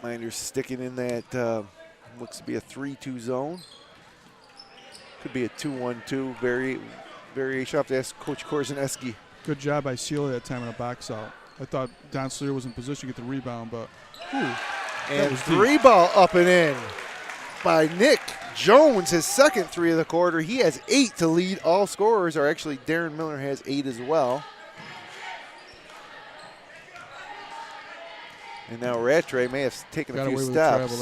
Mynderse sticking in that looks to be a 3-2 zone. Could be a 2-1-2 variation. I'll have to ask Coach Korzaneski. Good job by Sealy that time in a box out. I thought Don Sleer was in position to get the rebound, but and three ball up and in by Nick Jones, his second three of the quarter. He has 8 to lead all scorers, or actually Darren Miller has 8 as well. And now Rattray may have taken a few steps.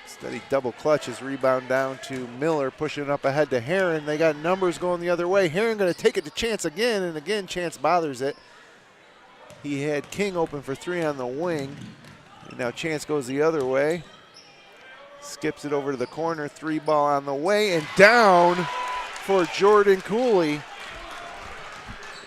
Steady double clutch, his rebound down to Miller, pushing it up ahead to Heron. They got numbers going the other way. Heron going to take it to Chance again, and again Chance bothers it. He had King open for 3 on the wing, and now Chance goes the other way. Skips it over to the corner, 3 ball on the way, and down for Jordan Cooley.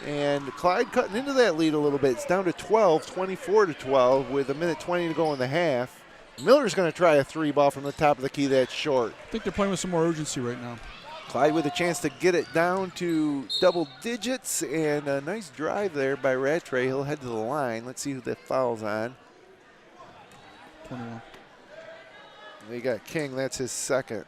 And Clyde cutting into that lead a little bit. It's down to 12, 24-12 with 1:20 to go in the half. Miller's going to try a 3 ball from the top of the key. That's short. I think they're playing with some more urgency right now. Clyde with a chance to get it down to double digits, and a nice drive there by Rattray. He'll head to the line. Let's see who that foul's on. 21. They got King. That's his second.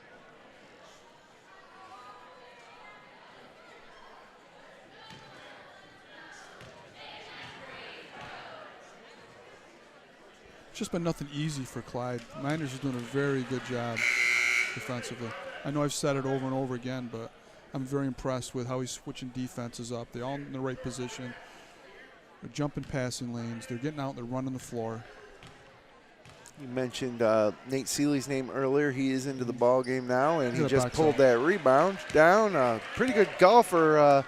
It's just been nothing easy for Clyde. Mynderse is doing a very good job defensively. I know I've said it over and over again, but I'm very impressed with how he's switching defenses up. They're all in the right position. They're jumping passing lanes. They're getting out and they're running the floor. You mentioned Nate Seeley's name earlier. He is into the ball game now, and he just pulled that rebound down. Pretty good golfer.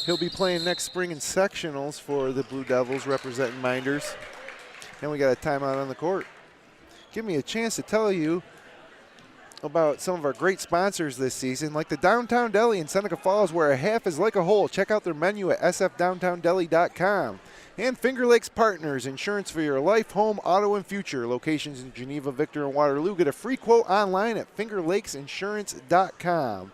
He'll be playing next spring in sectionals for the Blue Devils, representing Mynderse. And we got a timeout on the court. Give me a chance to tell you about some of our great sponsors this season, like the Downtown Deli in Seneca Falls, where a half is like a whole. Check out their menu at sfdowntowndeli.com. And Finger Lakes Partners, insurance for your life, home, auto, and future. Locations in Geneva, Victor, and Waterloo. Get a free quote online at fingerlakesinsurance.com.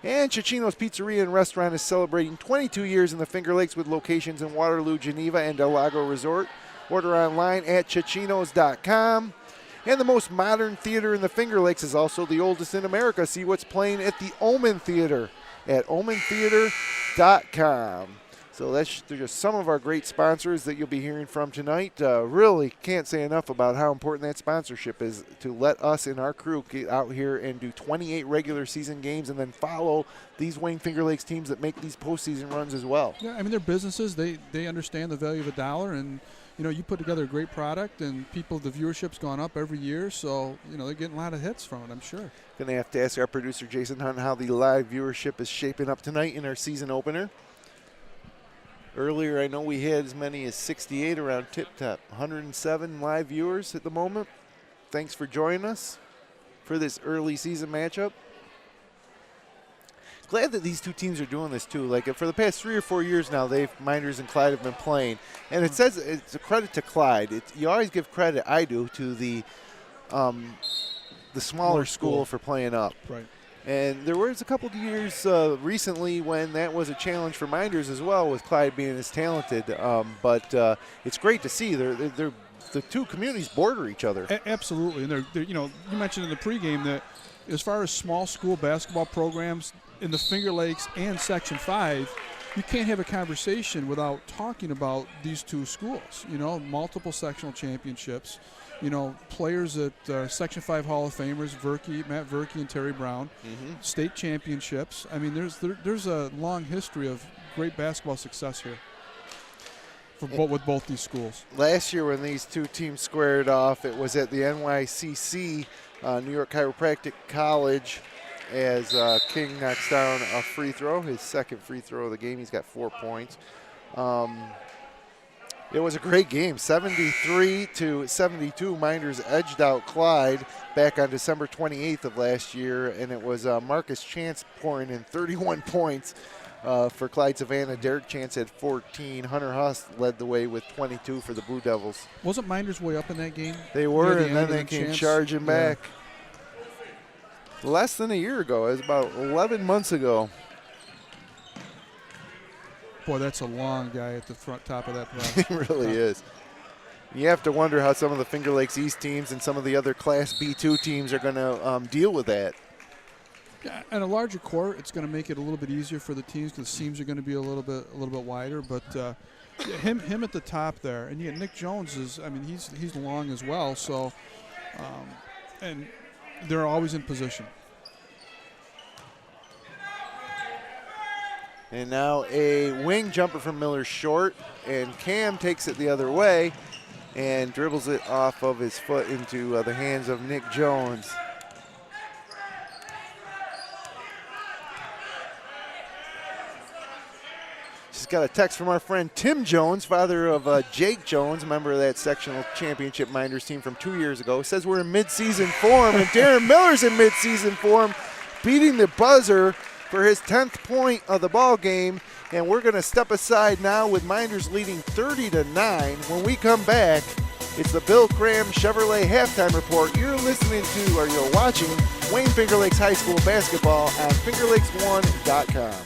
And Cicino's Pizzeria and Restaurant is celebrating 22 years in the Finger Lakes with locations in Waterloo, Geneva, and Del Lago Resort. Order online at Ciccino's.com. And the most modern theater in the Finger Lakes is also the oldest in America. See what's playing at the Omen Theater at omentheater.com. So they're just some of our great sponsors that you'll be hearing from tonight. Really can't say enough about how important that sponsorship is to let us and our crew get out here and do 28 regular season games and then follow these Wayne Finger Lakes teams that make these postseason runs as well. Yeah, I mean, they're businesses. They understand the value of a dollar, and you know, you put together a great product, and the viewership's gone up every year, so, you know, they're getting a lot of hits from it, I'm sure. Going to have to ask our producer, Jason Hunt, how the live viewership is shaping up tonight in our season opener. Earlier, I know we had as many as 68 around tip-top, 107 live viewers at the moment. Thanks for joining us for this early season matchup. Glad that these two teams are doing this too. Like for the past 3 or 4 years now, Mynderse and Clyde have been playing, and it says it's a credit to Clyde. You always give credit, I do, to the smaller school for playing up. Right. And there was a couple of years recently when that was a challenge for Mynderse as well, with Clyde being as talented. But it's great to see the two communities border each other. Absolutely, and they're you mentioned in the pregame that as far as small school basketball programs in the Finger Lakes and Section 5, you can't have a conversation without talking about these two schools. Multiple sectional championships. Players at Section 5 Hall of Famers, Matt Verke and Terry Brown, state championships. I mean, there's a long history of great basketball success here with both these schools. Last year when these two teams squared off, it was at the NYCC, New York Chiropractic College, as King knocks down a free throw, his second free throw of the game. He's got 4 points. It was a great game, 73-72. Mynderse edged out Clyde back on December 28th of last year, and it was Marcus Chance pouring in 31 points for Clyde-Savannah. Derek Chance had 14. Hunter Huss led the way with 22 for the Blue Devils. Wasn't Mynderse way up in that game? They were, and then they came charging back. Less than a year ago. It was about 11 months ago. Boy, that's a long guy at the top of that press. It really is. You have to wonder how some of the Finger Lakes East teams and some of the other Class B2 teams are going to deal with that. Yeah, and a larger court, it's going to make it a little bit easier for the teams because the seams are going to be a little bit wider. But him at the top there, and Nick Jones he's long as well. So, and they're always in position. And now a wing jumper from Miller short, and Cam takes it the other way and dribbles it off of his foot into the hands of Nick Jones. Just got a text from our friend Tim Jones, father of Jake Jones, member of that sectional championship Mynderse team from 2 years ago. Says we're in midseason form, and Darren Miller's in midseason form, beating the buzzer for his 10th point of the ball game. And we're going to step aside now with Mynderse leading 30-9. When we come back, it's the Bill Cram Chevrolet halftime report. You're listening to, or you're watching, Wayne Finger Lakes High School basketball on fingerlakes1.com.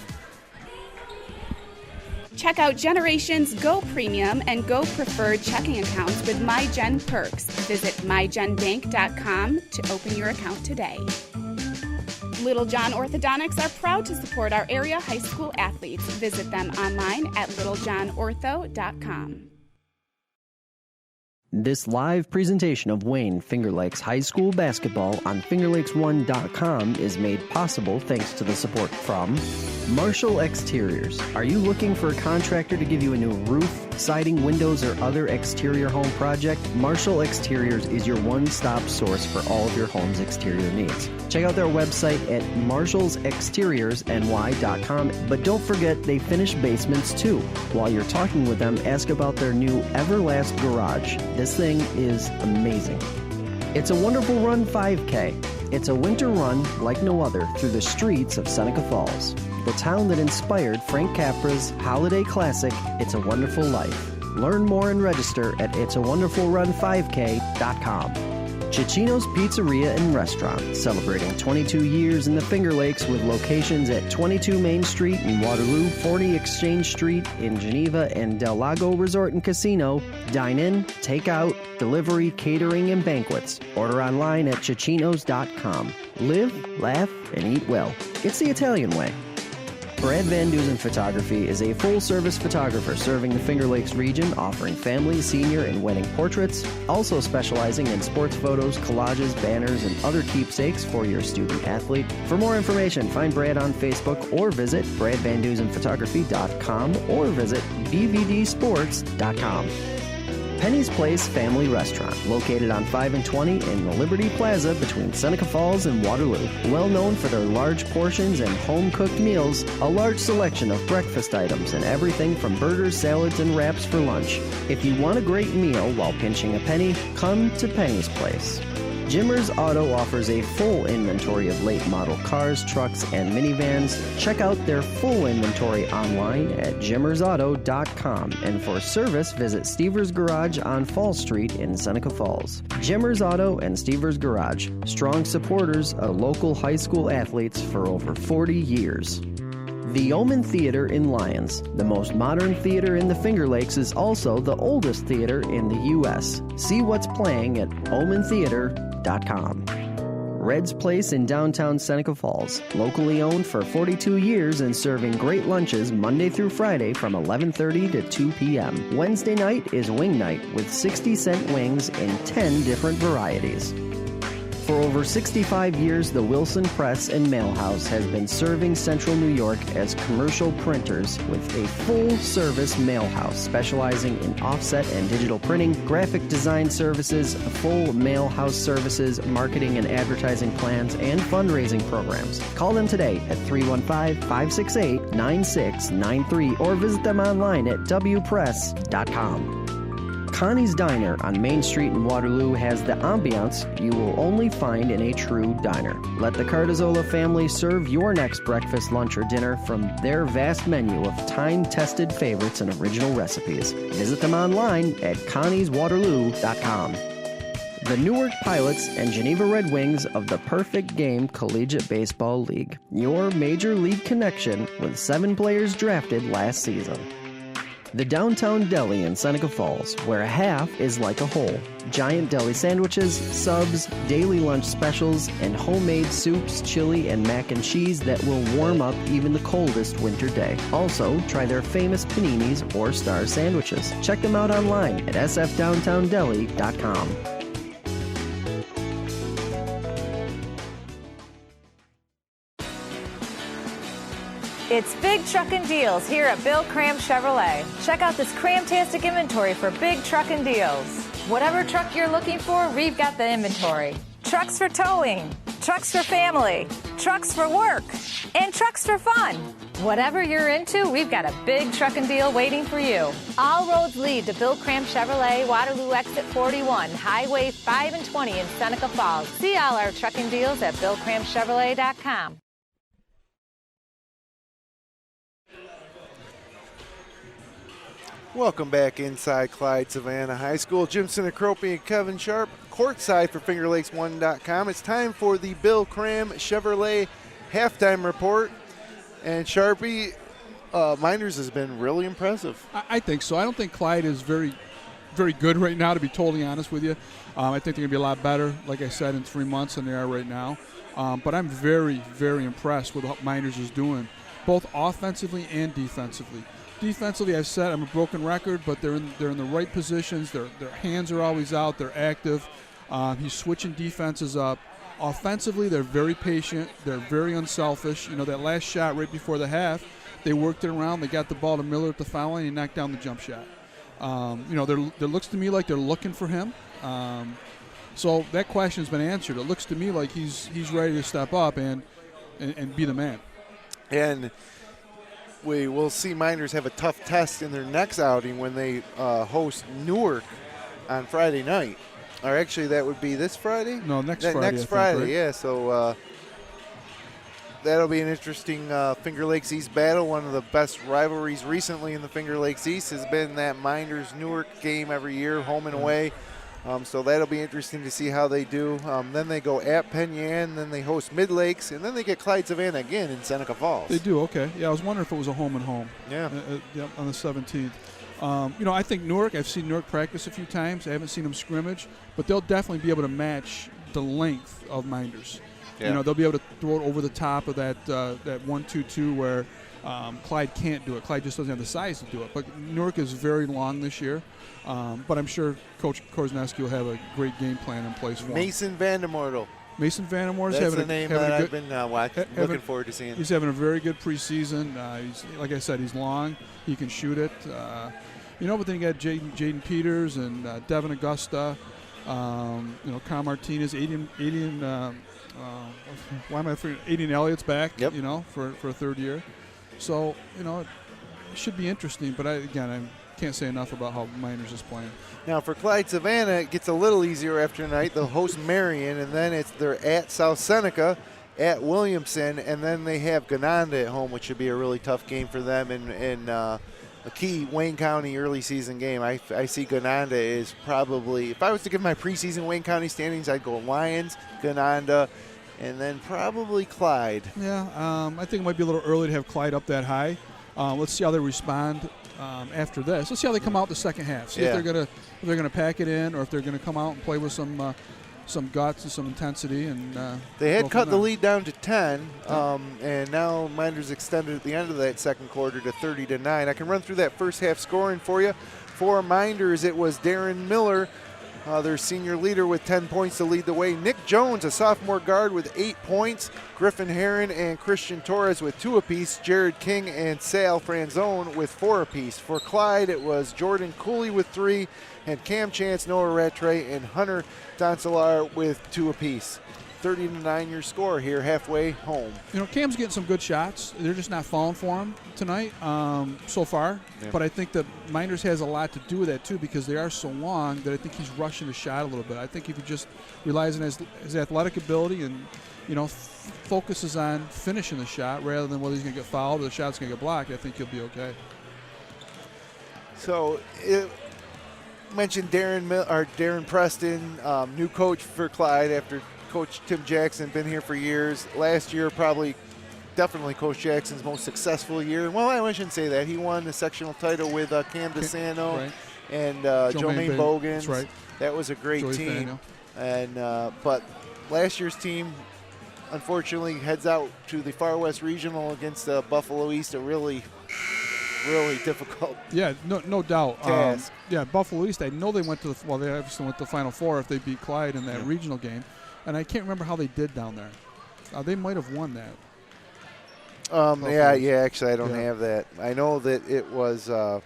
Check out Generations Go Premium and Go Preferred checking accounts with MyGen Perks. Visit mygenbank.com to open your account today. Little John Orthodontics are proud to support our area high school athletes. Visit them online at littlejohnortho.com. This live presentation of Wayne Finger Lakes High School basketball on fingerlakes1.com is made possible thanks to the support from Marshall Exteriors. Are you looking for a contractor to give you a new roof, siding, windows, or other exterior home project? Marshall Exteriors is your one-stop source for all of your home's exterior needs. Check out their website at marshallsexteriorsny.com, but don't forget they finish basements too. While you're talking with them, ask about their new Everlast Garage. This thing is amazing. It's a Wonderful Run 5K. It's a winter run like no other through the streets of Seneca Falls, the town that inspired Frank Capra's holiday classic, It's a Wonderful Life. Learn more and register at itsawonderfulrun5k.com. Cicino's Pizzeria and Restaurant, celebrating 22 years in the Finger Lakes with locations at 22 Main Street in Waterloo, 40 Exchange Street in Geneva, and Del Lago Resort and Casino. Dine in, take out, delivery, catering, and banquets. Order online at cicinos.com. Live, laugh, and eat well. It's the Italian way. Brad Van Dusen Photography is a full-service photographer serving the Finger Lakes region, offering family, senior, and wedding portraits, also specializing in sports photos, collages, banners, and other keepsakes for your student-athlete. For more information, find Brad on Facebook or visit bradvandusenphotography.com or visit bvdsports.com. Penny's Place Family Restaurant, located on 5 and 20 in the Liberty Plaza between Seneca Falls and Waterloo. Well known for their large portions and home-cooked meals, a large selection of breakfast items, and everything from burgers, salads, and wraps for lunch. If you want a great meal while pinching a penny, come to Penny's Place. Jimmers Auto offers a full inventory of late model cars, trucks, and minivans. Check out their full inventory online at jimmersauto.com. And for service, visit Stevers Garage on Fall Street in Seneca Falls. Jimmers Auto and Stevers Garage, strong supporters of local high school athletes for over 40 years. The Omen Theater in Lyons, the most modern theater in the Finger Lakes, is also the oldest theater in the U.S. See what's playing at omentheater.com. Red's Place in downtown Seneca Falls, locally owned for 42 years and serving great lunches Monday through Friday from 11:30 to 2 p.m. Wednesday night is wing night with 60-cent wings in 10 different varieties. For over 65 years, the Wilson Press and Mail House has been serving Central New York as commercial printers with a full-service mail house specializing in offset and digital printing, graphic design services, full mail house services, marketing and advertising plans, and fundraising programs. Call them today at 315-568-9693 or visit them online at wpress.com. Connie's Diner on Main Street in Waterloo has the ambiance you will only find in a true diner. Let the Cardazola family serve your next breakfast, lunch, or dinner from their vast menu of time-tested favorites and original recipes. Visit them online at connieswaterloo.com. The Newark Pilots and Geneva Red Wings of the Perfect Game Collegiate Baseball League. Your major league connection with 7 players drafted last season. The Downtown Deli in Seneca Falls, where a half is like a whole. Giant deli sandwiches, subs, daily lunch specials, and homemade soups, chili, and mac and cheese that will warm up even the coldest winter day. Also, try their famous paninis or star sandwiches. Check them out online at sfdowntowndeli.com. It's Big Truckin' Deals here at Bill Cram Chevrolet. Check out this cram-tastic inventory for big truckin' deals. Whatever truck you're looking for, we've got the inventory. Trucks for towing, trucks for family, trucks for work, and trucks for fun. Whatever you're into, we've got a big truckin' deal waiting for you. All roads lead to Bill Cram Chevrolet, Waterloo Exit 41, Highway 5 and 20 in Seneca Falls. See all our truckin' deals at BillCramChevrolet.com. Welcome back inside Clyde-Savannah High School. Jim Sinicropi and Kevin Sharp, courtside for FingerLakes1.com. It's time for the Bill Cram Chevrolet halftime report. And Sharpie, Mynderse has been really impressive. I think so. I don't think Clyde is very good right now, to be totally honest with you. I think they're going to be a lot better, like I said, in 3 months than they are right now. But I'm very, very impressed with what Mynderse is doing, both offensively and defensively. Defensively, I've said I'm a broken record, but they're in the right positions. Their hands are always out. They're active. He's switching defenses up. Offensively, they're very patient. They're very unselfish. You know, that last shot right before the half, they worked it around. They got the ball to Miller at the foul line. He knocked down the jump shot. You know, there looks to me like they're looking for him. So that question has been answered. It looks to me like he's ready to step up and be the man. And we will see Mynderse have a tough test in their next outing when they host Newark on Friday night. Or actually, that would be this Friday? No, next Friday. Next Friday, right? yeah. So that'll be an interesting Finger Lakes East battle. One of the best rivalries recently in the Finger Lakes East has been that Mynderse-Newark game every year, home and away. So that'll be interesting to see how they do. Then they go at Penn Yan, then they host Mid-Lakes, and then they get Clyde-Savannah again in Seneca Falls. They do, okay. Yeah, I was wondering if it was a home and home. Yeah. On the 17th. You know, I think Newark, I've seen Newark practice a few times. I haven't seen them scrimmage, but they'll definitely be able to match the length of Mynderse. Yeah. You know, they'll be able to throw it over the top of that 1-2-2 where Clyde can't do it. Clyde just doesn't have the size to do it. But Newark is very long this year. But I'm sure Coach Korzneski will have a great game plan in place for him. Mason Vandermortel. Mason Vandermoor's That's having the name that I've been looking forward to seeing. He's having a very good preseason. He's, like I said, he's long. He can shoot it. You know, but then you got Jaden Peters and Devin Augusta. You know, Kyle Martinez, Aiden Elliott's back. Yep. You know, for a third year. So you know, it should be interesting. But I'm can't say enough about how Mynderse is playing. Now for Clyde-Savannah, it gets a little easier after tonight. They'll host Marion, and then they're at South Seneca, at Williamson, and then they have Gananda at home, which should be a really tough game for them in a key Wayne County early season game. I see Gananda is probably, if I was to give my preseason Wayne County standings, I'd go Lions, Gananda, and then probably Clyde. Yeah, I think it might be a little early to have Clyde up that high. Let's see how they respond after this. Let's see how they come out the second half. See if they're gonna pack it in, or if they're gonna come out and play with some guts and some intensity. And they had cut the lead down to 10, and now Mynderse extended at the end of that second quarter to 30-9. I can run through that first half scoring for you. For Mynderse, it was Darren Miller, their senior leader, with 10 points to lead the way. Nick Jones, a sophomore guard, with 8 points. Griffin Herron and Christian Torres with 2 apiece. Jared King and Sal Franzone with 4 apiece. For Clyde, it was Jordan Cooley with 3, and Cam Chance, Noah Rattray, and Hunter Doncelar with 2 apiece. 30-9 your score here, halfway home. You know, Cam's getting some good shots. They're just not falling for him tonight so far. Yeah. But I think that Mynderse has a lot to do with that, too, because they are so long that I think he's rushing the shot a little bit. I think if he just relies on his athletic ability and, you know, focuses on finishing the shot rather than whether he's going to get fouled or the shot's going to get blocked, I think he'll be okay. So, mentioned Darren Preston, new coach for Clyde after Coach Tim Jackson, been here for years. Last year, definitely Coach Jackson's most successful year. Well, I shouldn't say that. He won the sectional title with Cam DeSanto and Jomaine Bogans. That's right. That was a great team. And but last year's team, unfortunately, heads out to the Far West Regional against Buffalo East, a really difficult no doubt. task. Buffalo East, I know they went to they obviously went to the Final Four if they beat Clyde in that regional game. And I can't remember how they did down there. They might have won that. Actually, I don't have that. I know that it was a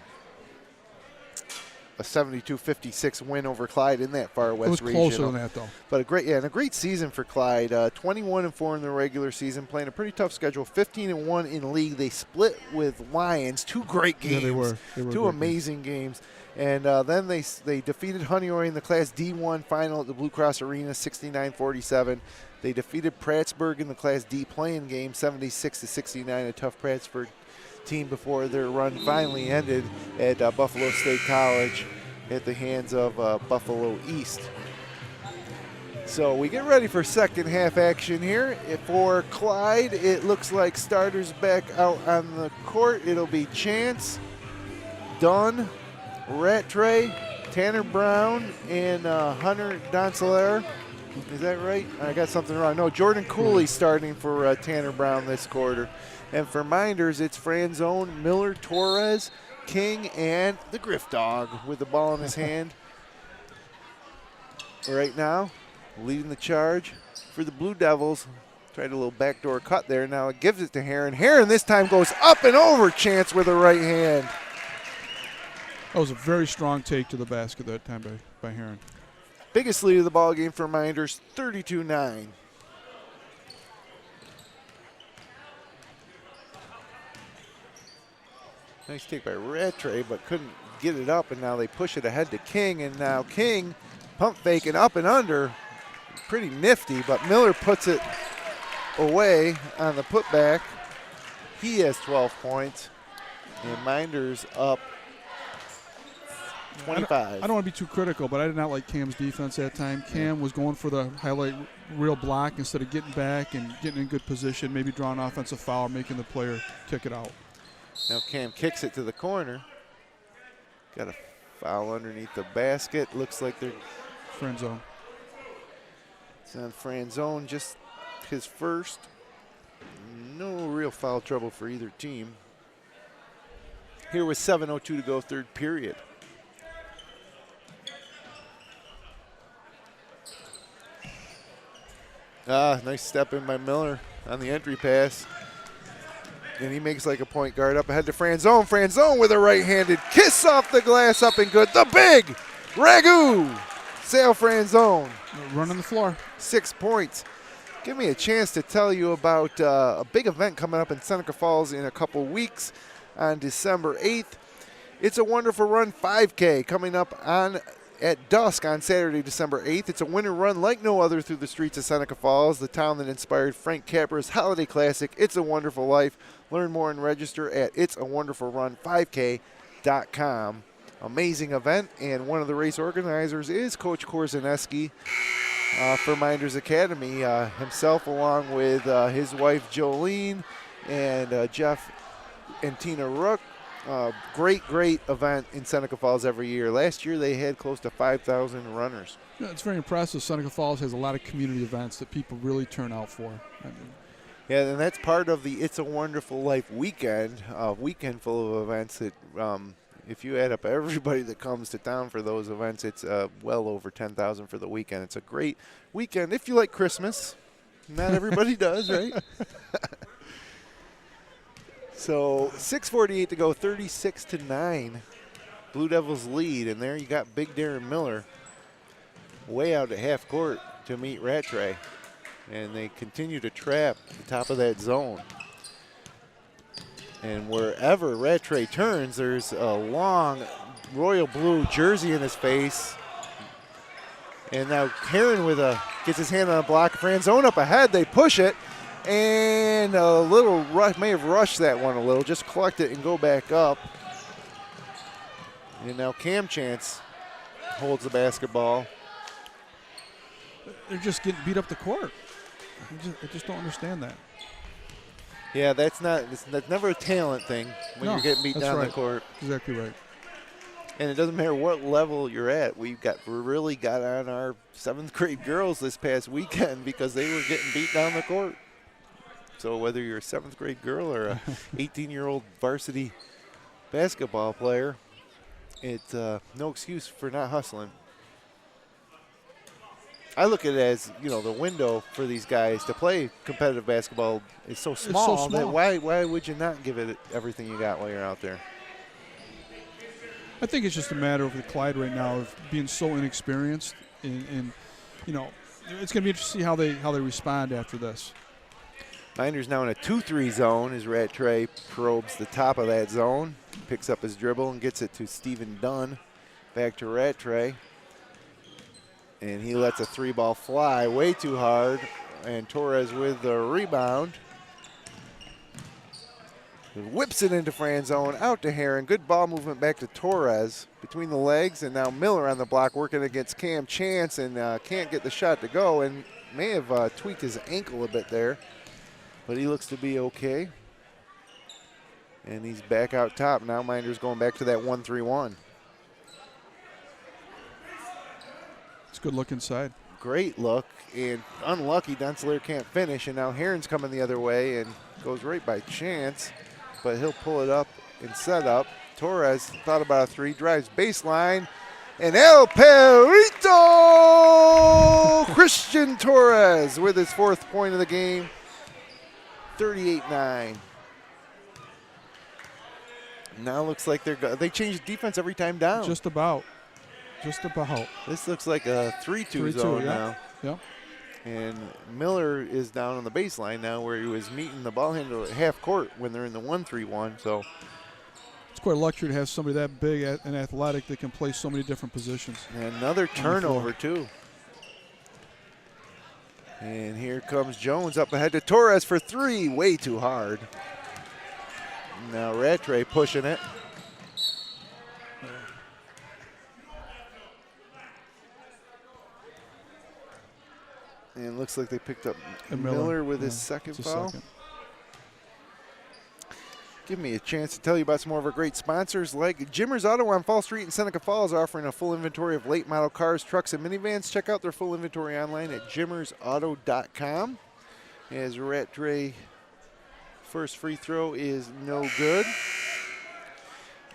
72-56 win over Clyde in that Far West region. It was closer than that, though. But a great season for Clyde. 21-4 in the regular season, playing a pretty tough schedule. 15-1 in league. They split with Lions. 2 great games. Yeah, they were 2 amazing games. And then they defeated Honeoye in the Class D1 final at the Blue Cross Arena, 69-47. They defeated Prattsburg in the Class D playing game, 76-69. A tough Prattsburg team before their run finally ended at Buffalo State College at the hands of Buffalo East. So we get ready for second half action here. For Clyde, it looks like starters back out on the court. It'll be Chance, Dunn, Rattray, Tanner Brown, and Hunter Doncelar. Is that right? I got something wrong. No, Jordan Cooley starting for Tanner Brown this quarter. And for Mynderse, it's Franzone, Miller, Torres, King, and the Griff Dog with the ball in his hand. Right now, leading the charge for the Blue Devils. Tried a little backdoor cut there. Now it gives it to Herron. Herron this time goes up and over Chance with the right hand. That was a very strong take to the basket that time by Herron. Biggest lead of the ball game for Mynderse, 32-9. Nice take by Rattray, but couldn't get it up, and now they push it ahead to King, and now King pump faking up and under. Pretty nifty, but Miller puts it away on the putback. He has 12 points, and Mynderse up 25. I don't want to be too critical, but I did not like Cam's defense that time. Cam was going for the highlight real block instead of getting back and getting in good position, maybe drawing an offensive foul, making the player kick it out. Now Cam kicks it to the corner. Got a foul underneath the basket. Looks like they're friend zone. It's on Franzone, just his first. No real foul trouble for either team. Here with 7:02 to go, third period. Nice step in by Miller on the entry pass. And he makes like a point guard up ahead to Franzone. Franzone with a right-handed kiss off the glass, up and good. The big Ragu, Sal Franzone. Running the floor. 6 points. Give me a chance to tell you about a big event coming up in Seneca Falls in a couple weeks on December 8th. It's a Wonderful Run 5K coming up at dusk on Saturday, December 8th. It's a winter run like no other through the streets of Seneca Falls, the town that inspired Frank Capra's holiday classic, It's a Wonderful Life. Learn more and register at itsawonderfulrun5k.com. Amazing event, and one of the race organizers is Coach Korzaneski for Mynderse Academy, himself along with his wife Jolene and Jeff and Tina Rook. Great event in Seneca Falls every year. Last year they had close to 5,000 runners. Yeah, it's very impressive. Seneca Falls has a lot of community events that people really turn out for. Yeah, and that's part of the It's a Wonderful Life weekend, a weekend full of events that if you add up everybody that comes to town for those events, it's well over 10,000 for the weekend. It's a great weekend if you like Christmas. Not everybody does, right? So 6:48 to go, 36-9. Blue Devils lead, and there you got Big Darren Miller way out at half court to meet Rattray. And they continue to trap the top of that zone. And wherever Rattray turns, there's a long royal blue jersey in his face. And now Heron gets his hand on a block. Franzone up ahead. They push it. And a little rush, may have rushed that one a little. Just collect it and go back up. And now Cam Chance holds the basketball. They're just getting beat up the court. I just don't understand that. Yeah, that's never a talent thing when you're getting beat down the court. Exactly right. And it doesn't matter what level you're at. We really got on our 7th grade girls this past weekend because they were getting beat down the court. So whether you're a 7th grade girl or a 18-year-old varsity basketball player, it's no excuse for not hustling. I look at it as, the window for these guys to play competitive basketball is so small, that why would you not give it everything you got while you're out there? I think it's just a matter of the Clyde right now of being so inexperienced, and it's going to be interesting to see how they respond after this. Mynderse now in a 2-3 zone as Rattray probes the top of that zone, picks up his dribble and gets it to Stephen Dunn. Back to Rattray. And he lets a 3-ball fly way too hard. And Torres with the rebound. Whips it into Franzone, out to Heron. Good ball movement back to Torres between the legs. And now Miller on the block working against Cam Chance and can't get the shot to go and may have tweaked his ankle a bit there. But he looks to be okay. And he's back out top. Now Mynderse going back to that 1-3-1. Good look inside. Great look, and unlucky Densler can't finish, and now Heron's coming the other way and goes right by Chance, but he'll pull it up and set up. Torres thought about a 3, drives baseline, and El Perito! Christian Torres with his 4th point of the game, 38-9. Now looks like they change defense every time down. Just about. This looks like a 3-2 zone now. Yeah. And Miller is down on the baseline now where he was meeting the ball handler at half court when they're in the 1-3-1. So it's quite a luxury to have somebody that big and athletic that can play so many different positions. And another turnover too. And here comes Jones up ahead to Torres for 3. Way too hard. Now Rattray pushing it. And it looks like they picked up Miller with his second foul. Give me a chance to tell you about some more of our great sponsors like Jimmer's Auto on Fall Street in Seneca Falls, offering a full inventory of late model cars, trucks, and minivans. Check out their full inventory online at jimmersauto.com. As Rattray first free throw is no good.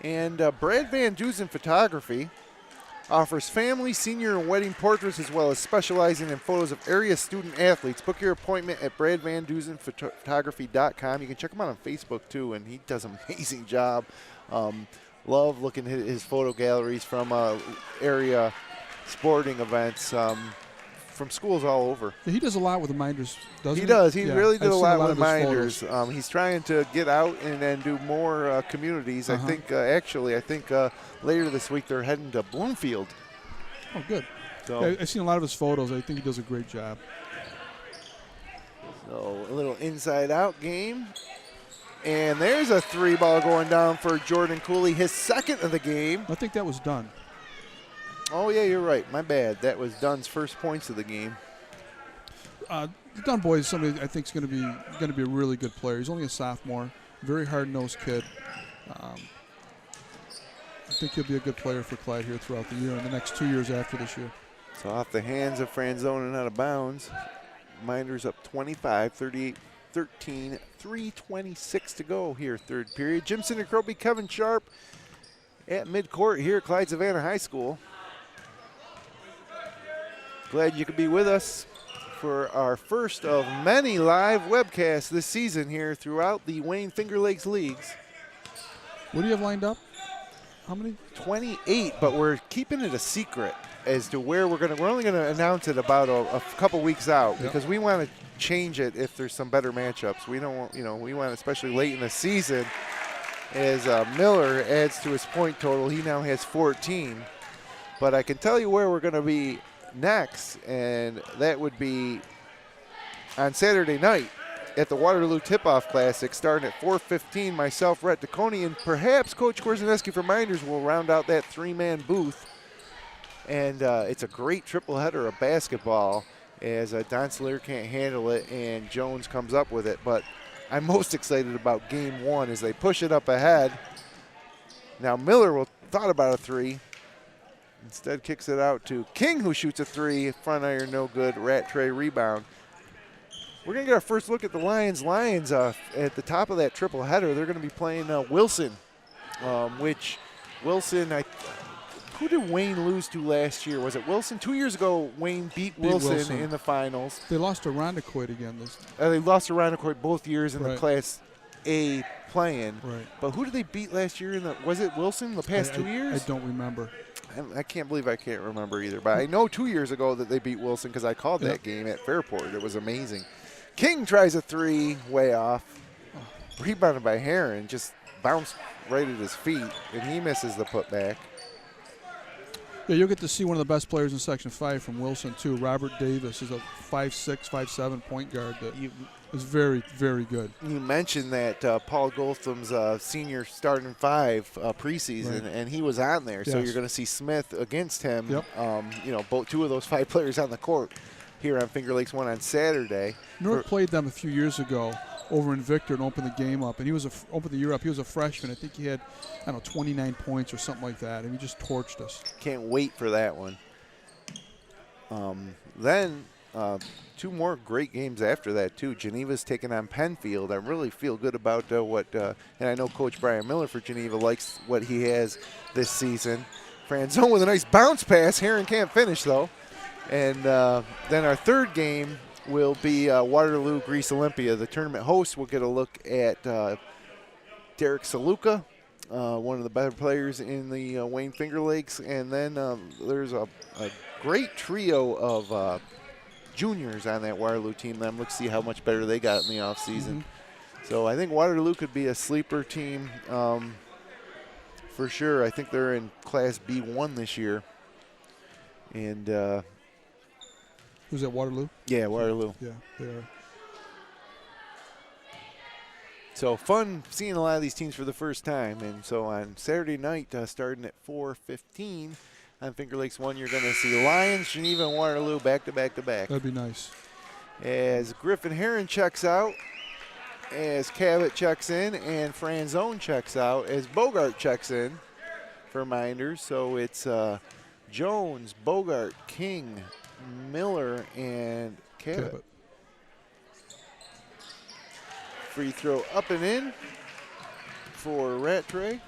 And Brad Van Dusen Photography offers family, senior, and wedding portraits, as well as specializing in photos of area student athletes. Book your appointment at bradvandusenphotography.com. You can check him out on Facebook, too, and he does an amazing job. Love looking at his photo galleries from area sporting events. from schools all over. Yeah, he does a lot with the Minders, doesn't he? He does. He Yeah, really did I've a seen lot of with his Minders. photos. He's trying to get out and then do more communities. Uh-huh. I think, later this week they're heading to Bloomfield. Oh, good. So, Yeah, I've seen a lot of his photos. I think he does a great job. so a little inside-out game. And there's a 3-ball going down for Jordan Cooley, his second of the game. I think that was done. Oh, yeah, you're right. My bad. That was Dunn's first points of the game. Dunn boy is somebody I think is going to be a really good player. He's only a sophomore, very hard-nosed kid. I think he'll be a good player for Clyde here throughout the year and the next 2 years after this year. So off the hands of Franzone and out of bounds. Minders up 25, 38-13, 3:26 to go here, third period. Jim Sinicropi, Kevin Sharp at midcourt here at Clyde-Savannah High School. Glad you could be with us for our first of many live webcasts this season here throughout the Wayne Finger Lakes Leagues. What do you have lined up? How many? 28, but we're keeping it a secret as to where we're only going to announce it about a couple weeks out because we want to change it if there's some better matchups. We don't want, we want, especially late in the season, as Miller adds to his point total. He now has 14. But I can tell you where we're going to be next, and that would be on Saturday night at the Waterloo Tip-Off Classic, starting at 4:15. Myself, Rhett DeConey, and perhaps Coach Korzaneski from Minders will round out that 3-man booth. And it's a great triple header of basketball as Don Slater can't handle it and Jones comes up with it. But I'm most excited about game one as they push it up ahead. Now Miller thought about a 3. Instead kicks it out to King, who shoots a 3. Front iron no good. Rattray rebound. We're going to get our first look at the Lions. Lions at the top of that triple header, they're going to be playing Wilson, which Wilson, who did Wayne lose to last year? Was it Wilson? 2 years ago, Wayne beat Wilson in the finals. They lost to Rondequoit again. They lost to Rondequoit both years in the Right. Class A play-in. Right. But who did they beat last year? Was it Wilson the past 2 years? I don't remember. I can't believe I can't remember either. But I know 2 years ago that they beat Wilson because I called that game at Fairport. It was amazing. King tries a 3, way off. Rebounded by Heron, just bounced right at his feet, and he misses the putback. Yeah, you'll get to see one of the best players in Section 5 from Wilson, too. Robert Davis is a 5'6", 5'7" point guard that is very, very good. You mentioned that Paul Gotham's senior starting 5 preseason, Right. and he was on there. So Yes. you're going to see Smith against him. Yep. Both 2 of those 5 players on the court here on Finger Lakes 1 on Saturday. North played them a few years ago over in Victor and opened the game up. And he was opened the year up. He was a freshman. I think he had, 29 points or something like that. And he just torched us. Can't wait for that one. Then 2 more great games after that, too. Geneva's taking on Penfield. I really feel good about and I know Coach Brian Miller for Geneva likes what he has this season. Franzone with a nice bounce pass. Heron can't finish, though. And then our third game will be Waterloo Greece Olympia. The tournament host will get a look at Derek Saluka, one of the better players in the Wayne Finger Lakes. And then there's a great trio of juniors on that Waterloo team. Let's see how much better they got in the offseason. So I think Waterloo could be a sleeper team for sure. I think they're in Class B1 this year. And Who's at Waterloo? yeah, Waterloo. Yeah, they are. So fun seeing a lot of these teams for the first time. And so on Saturday night, starting at 4:15 on Finger Lakes 1, you're going to see Lions, Geneva, and Waterloo back to back to back. That'd be nice. As Griffin Heron checks out, as Cabot checks in, and Franzone checks out, as Bogart checks in for Minders. So it's Jones, Bogart, King, Miller, and Cabot. Free throw up and in for Rattray.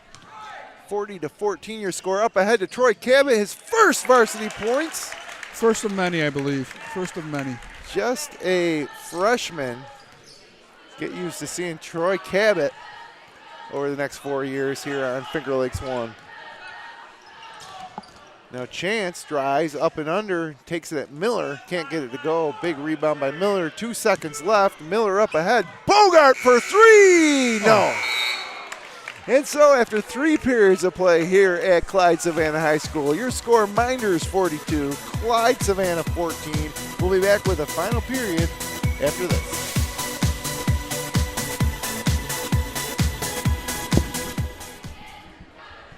40-14 your score. Up ahead to Troy Cabot, his first varsity points. First of many, I believe. First of many. Just a freshman. Get used to seeing Troy Cabot over the next 4 years here on Finger Lakes 1. Now Chance drives up and under, takes it at Miller, can't get it to go. Big rebound by Miller, 2 seconds left. Miller up ahead, Bogart for 3, no. And so after 3 periods of play here at Clyde-Savannah High School, your score Mynderse 42, Clyde-Savannah 14. We'll be back with a final period after this.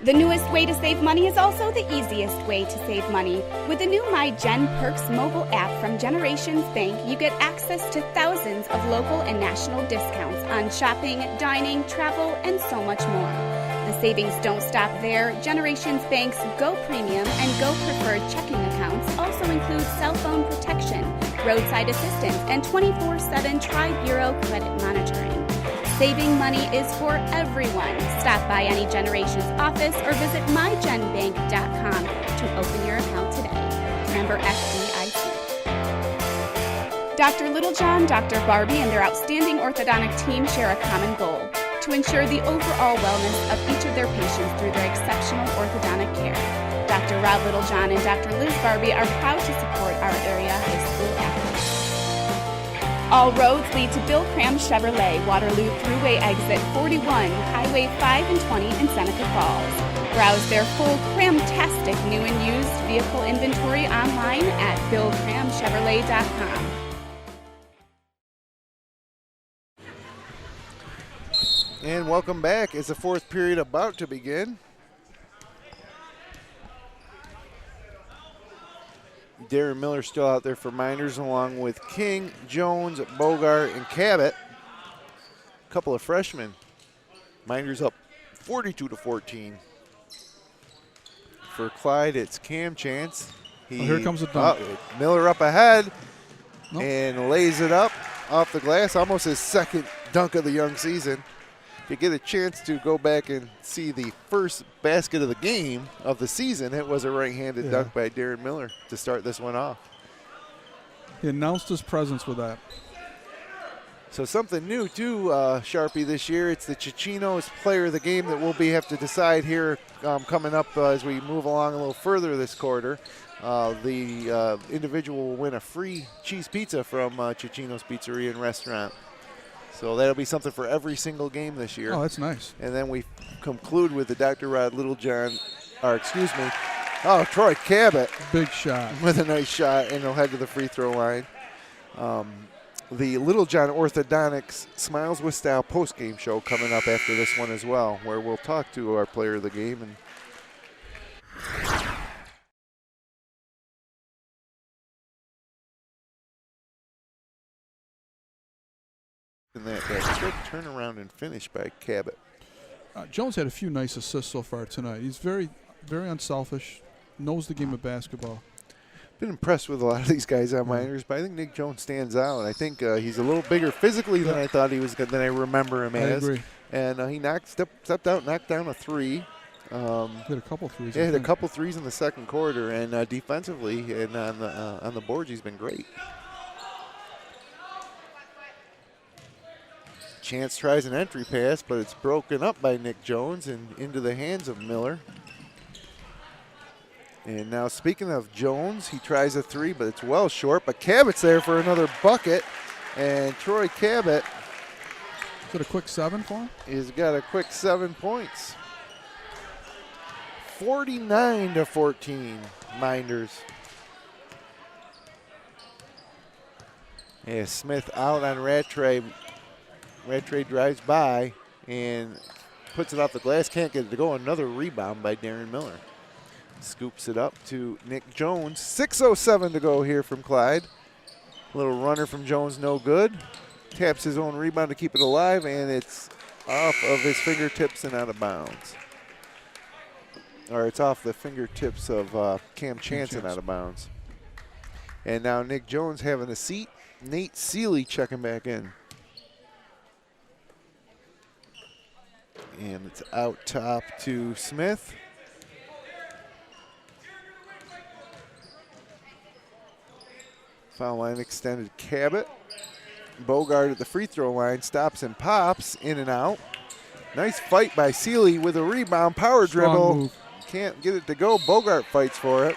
The newest way to save money is also the easiest way to save money. With the new My Gen Perks mobile app from Generations Bank, you get access to thousands of local and national discounts on shopping, dining, travel, and so much more. The savings don't stop there. Generations Bank's Go Premium and Go Preferred checking accounts also include cell phone protection, roadside assistance, and 24/7 Tri-Bureau credit monitoring. Saving money is for everyone. Stop by any Generations office or visit mygenbank.com to open your account today. Member FDIC. Dr. Littlejohn, Dr. Barbie, and their outstanding orthodontic team share a common goal: to ensure the overall wellness of each of their patients through their exceptional orthodontic care. Dr. Rob Littlejohn and Dr. Liz Barbie are proud to support our area high school athletes. All roads lead to Bill Cram Chevrolet, Waterloo Thruway Exit 41, Highway 5 and 20 in Seneca Falls. Browse their full Cramtastic new and used vehicle inventory online at BillCramChevrolet.com. And welcome back. Is the 4th period about to begin? Darren Miller still out there for Mynderse, along with King, Jones, Bogart, and Cabot. A couple of freshmen. Mynderse up 42-14. For Clyde, it's Cam Chance. Here comes the dunk. Miller up ahead, Nope. and lays it up off the glass. Almost his second dunk of the young season. If you get a chance to go back and see the first basket of the game of the season, it was a right-handed dunk by Darren Miller to start this one off. He announced his presence with that. So something new too, Sharpie, this year. It's the Chichinos player of the game that we'll have to decide here coming up as we move along a little further this quarter. The individual will win a free cheese pizza from Chichinos Pizzeria and Restaurant. So that'll be something for every single game this year. Oh, that's nice. And then we conclude with the Dr. Rod Littlejohn, Troy Cabot. Big shot. With a nice shot, and he'll head to the free throw line. The Littlejohn Orthodontics Smiles with Style postgame show coming up after this one as well, where we'll talk to our player of the game. And that quick turnaround and finish by Cabot. Jones had a few nice assists so far tonight. He's very, very unselfish, knows the game of basketball. Been impressed with a lot of these guys on Mynderse, but I think Nick Jones stands out. I think he's a little bigger physically than I thought he was, than I remember him as. I agree. And he stepped out, knocked down a 3. Hit a couple threes. Yeah, hit a couple threes in the second quarter, and defensively and on the boards, he's been great. Chance tries an entry pass, but it's broken up by Nick Jones and into the hands of Miller. And now speaking of Jones, he tries a 3, but it's well short. But Cabot's there for another bucket. And Troy Cabot. Is it a quick 7 for him? He's got a quick 7 points. 49-14, Mynderse. Yeah, Smith out on Rattray. Rattray drives by and puts it off the glass. Can't get it to go. Another rebound by Darren Miller. Scoops it up to Nick Jones. 6:07 to go here from Clyde. Little runner from Jones, no good. Taps his own rebound to keep it alive, and it's off of his fingertips and out of bounds. Or it's off the fingertips of Cam Chance and out of bounds. And now Nick Jones having a seat. Nate Seeley checking back in. And it's out top to Smith. Foul line extended Cabot. Bogart at the free throw line stops and pops in and out. Nice fight by Seeley with a rebound, power dribble. Move. can't get it to go. Bogart fights for it.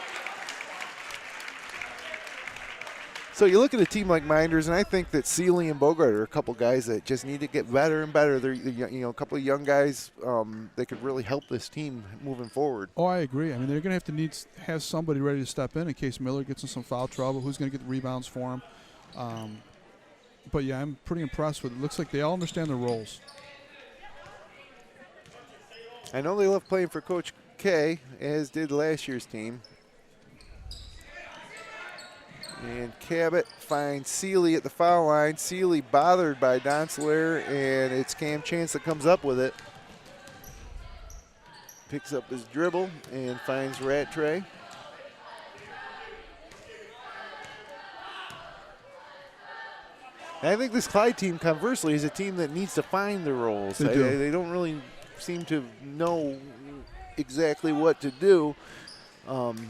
So you look at a team like Mynderse, and I think that Seeley and Bogart are a couple guys that just need to get better and better. They're a couple of young guys that could really help this team moving forward. Oh, I agree. I mean, they're going to have somebody ready to step in case Miller gets in some foul trouble. Who's going to get the rebounds for him? But yeah, I'm pretty impressed with it. Looks like they all understand their roles. I know they love playing for Coach K, as did last year's team. And Cabot finds Seeley at the foul line. Seeley bothered by Donsler, and it's Cam Chance that comes up with it. Picks up his dribble and finds Rattray. And I think this Clyde team, conversely, is a team that needs to find their roles. They don't really seem to know exactly what to do.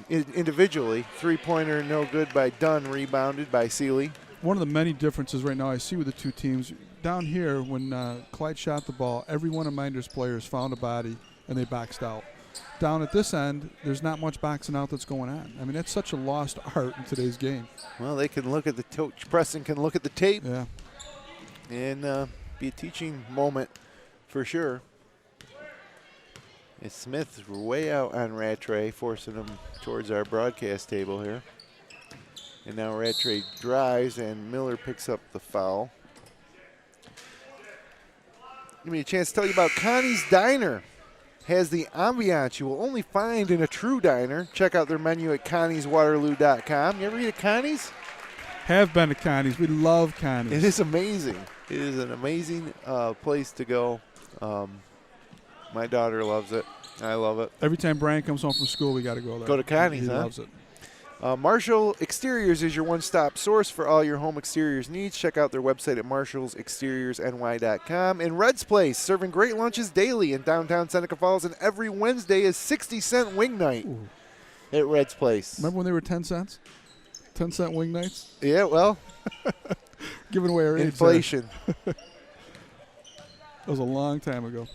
Individually, three-pointer no good by Dunn, rebounded by Seeley. One of the many differences right now I see with the two teams, down here when Clyde shot the ball, every one of Mynderse players found a body and they boxed out. Down at this end, there's not much boxing out that's going on. I mean, that's such a lost art in today's game. Well, they can look at the Preston can look at the tape, yeah, and be a teaching moment for sure. And Smith's way out on Rattray, forcing him towards our broadcast table here. And now Rattray drives, and Miller picks up the foul. Give me a chance to tell you about Connie's Diner. Has the ambiance you will only find in a true diner. Check out their menu at connieswaterloo.com. You ever eat at Connie's? Have been to Connie's. We love Connie's. It is amazing. It is an amazing place to go. My daughter loves it. I love it. Every time Brian comes home from school, we got to go there. Go to Connie's, He huh? loves it. Marshall Exteriors is your one-stop source for all your home exteriors needs. Check out their website at marshallsexteriorsny.com. And Red's Place, serving great lunches daily in downtown Seneca Falls, and every Wednesday is 60-cent wing night at Red's Place. Remember when they were 10 cents? 10-cent wing nights? Yeah, well. Giving away our age inflation. That was a long time ago.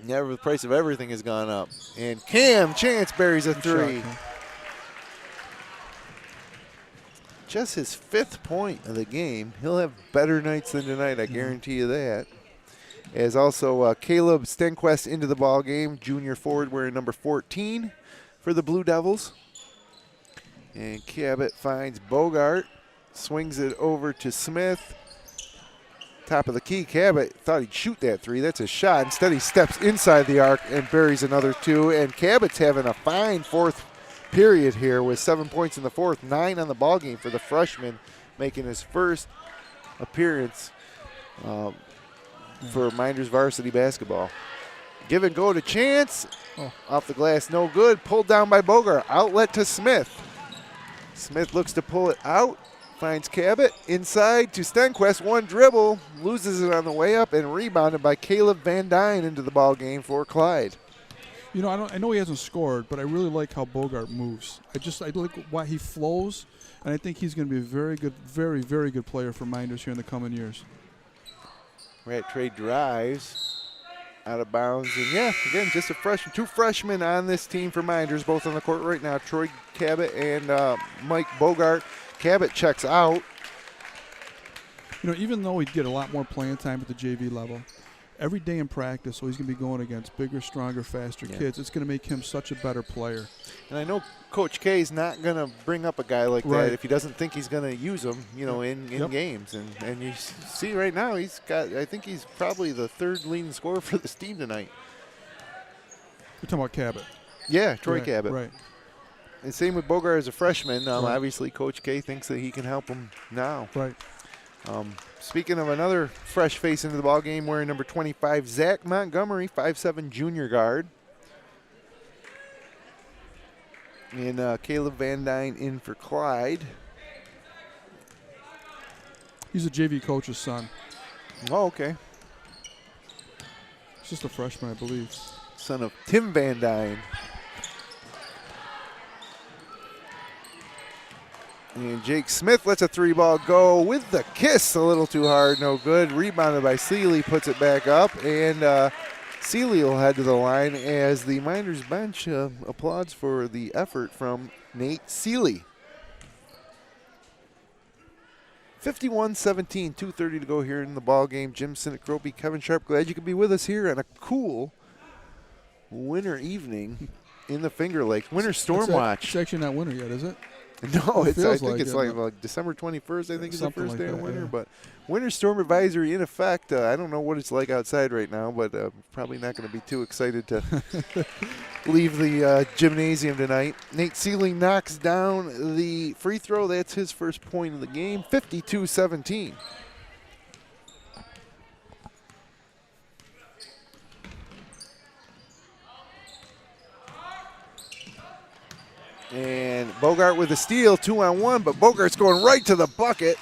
Never, the price of everything has gone up. And Cam Chance buries a three. Shot, huh? Just his 5th point of the game. He'll have better nights than tonight, I guarantee you that. As also Caleb Stenquist into the ball game, junior forward wearing number 14 for the Blue Devils. And Cabot finds Bogart, swings it over to Smith. Top of the key, Cabot thought he'd shoot that three. That's a shot. Instead, he steps inside the arc and buries another two. And Cabot's having a fine 4th period here with 7 points in the 4th, 9 on the ball game for the freshman, making his first appearance for Mynderse varsity basketball. Give and go to Chance. Off the glass, no good. Pulled down by Bogart. Outlet to Smith. Smith looks to pull it out. Finds Cabot inside to Stenquist. One dribble, loses it on the way up, and rebounded by Caleb Van Dyne into the ball game for Clyde. You know, I know he hasn't scored, but I really like how Bogart moves. I like why he flows, and I think he's going to be a very good, very, very good player for Mynderse here in the coming years. Rattray drives out of bounds, and yeah, again, just a freshman. 2 freshmen on this team for Mynderse, both on the court right now. Troy Cabot and Mike Bogart. Cabot checks out. You know, even though he'd get a lot more playing time at the JV level, every day in practice, so he's going to be going against bigger, stronger, faster kids. It's going to make him such a better player. And I know Coach K is not going to bring up a guy like right. that if he doesn't think he's going to use him, you know, in games. And you see right now, I think he's probably the 3rd leading scorer for this team tonight. You're talking about Cabot. Yeah, Troy right, Cabot. Right. And same with Bogart as a freshman. Right. Obviously, Coach K thinks that he can help him now. Right. Speaking of another fresh face into the ball game, wearing number 25, Zach Montgomery, 5'7" junior guard. And Caleb Van Dyne in for Clyde. He's a JV coach's son. Oh, okay. He's just a freshman, I believe. Son of Tim Van Dyne. And Jake Smith lets a 3-ball go with the kiss. A little too hard, no good. Rebounded by Seeley, puts it back up. And Seeley will head to the line as the Mynderse bench applauds for the effort from Nate Seeley. 51-17, 2:30 to go here in the ball game. Jim Sinicropi, Kevin Sharp, glad you could be with us here on a cool winter evening in the Finger Lakes. Winter storm watch. It's actually not winter yet, is it? No, It I feels think it's it, like December 21st, I think is the something first like day of that, winter. yeah. But winter storm advisory in effect. I don't know what it's like outside right now, but probably not going to be too excited to leave the gymnasium tonight. Nate Seeley knocks down the free throw. That's his first point of the game, 52-17. And Bogart with a steal, 2-on-1, but Bogart's going right to the bucket.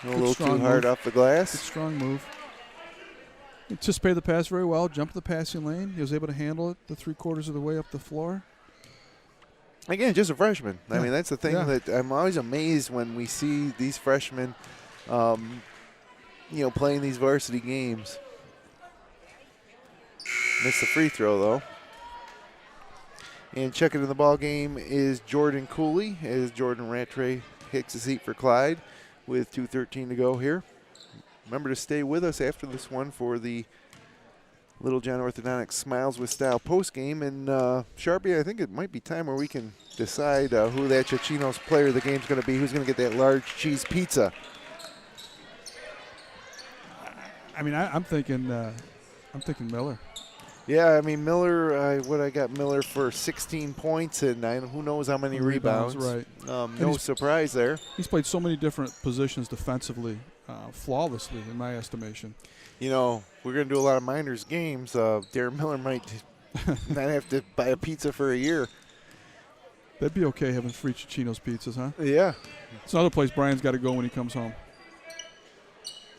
A little too hard off the glass. Good strong move. Anticipated the pass very well, jumped the passing lane. He was able to handle it the 3/4 of the way up the floor. Again, just a freshman. Yeah. I mean, that's the thing that I'm always amazed when we see these freshmen, playing these varsity games. Missed the free throw, though. And checking in the ball game is Jordan Cooley as Jordan Rattray hits his seat for Clyde with 2:13 to go here. Remember to stay with us after this one for the Little John Orthodontics Smiles with Style postgame. And Sharpie, I think it might be time where we can decide who that Cecchino's player of the game is going to be. Who's going to get that large cheese pizza? I mean, I'm thinking Miller. Yeah, I mean, Miller, I got Miller for 16 points and who knows how many rebounds. Right. No surprise there. He's played so many different positions defensively, flawlessly in my estimation. You know, we're going to do a lot of Mynderse games. Darren Miller might not have to buy a pizza for a year. That'd be okay having free Cecchino's pizzas, huh? Yeah. It's another place Brian's got to go when he comes home.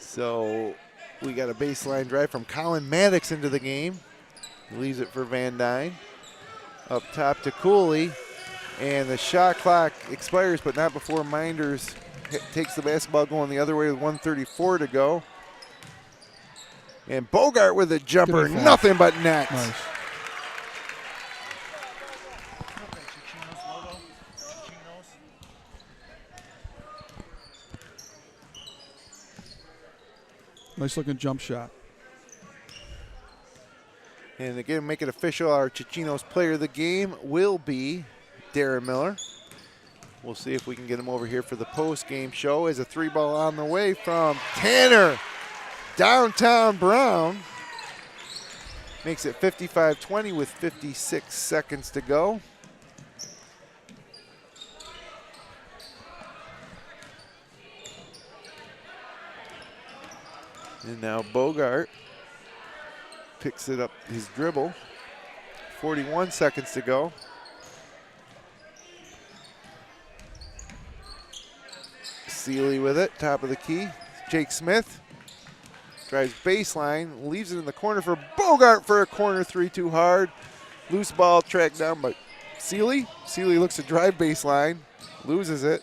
So we got a baseline drive from Colin Maddox into the game. Leaves it for Van Dyne. Up top to Cooley. And the shot clock expires, but not before Mynderse takes the basketball going the other way with 1:34 to go. And Bogart with a jumper. Nothing but net. Nice. Nice looking jump shot. And again, make it official, our Cecchino's player of the game will be Darren Miller. We'll see if we can get him over here for the post-game show as a 3-ball on the way from Tanner. Downtown Brown. Makes it 55-20 with 56 seconds to go. And now Bogart picks it up, his dribble. 41 seconds to go. Seeley with it, top of the key. Jake Smith drives baseline, leaves it in the corner for Bogart for a corner three, too hard. Loose ball tracked down by Seeley. Seeley looks to drive baseline, loses it.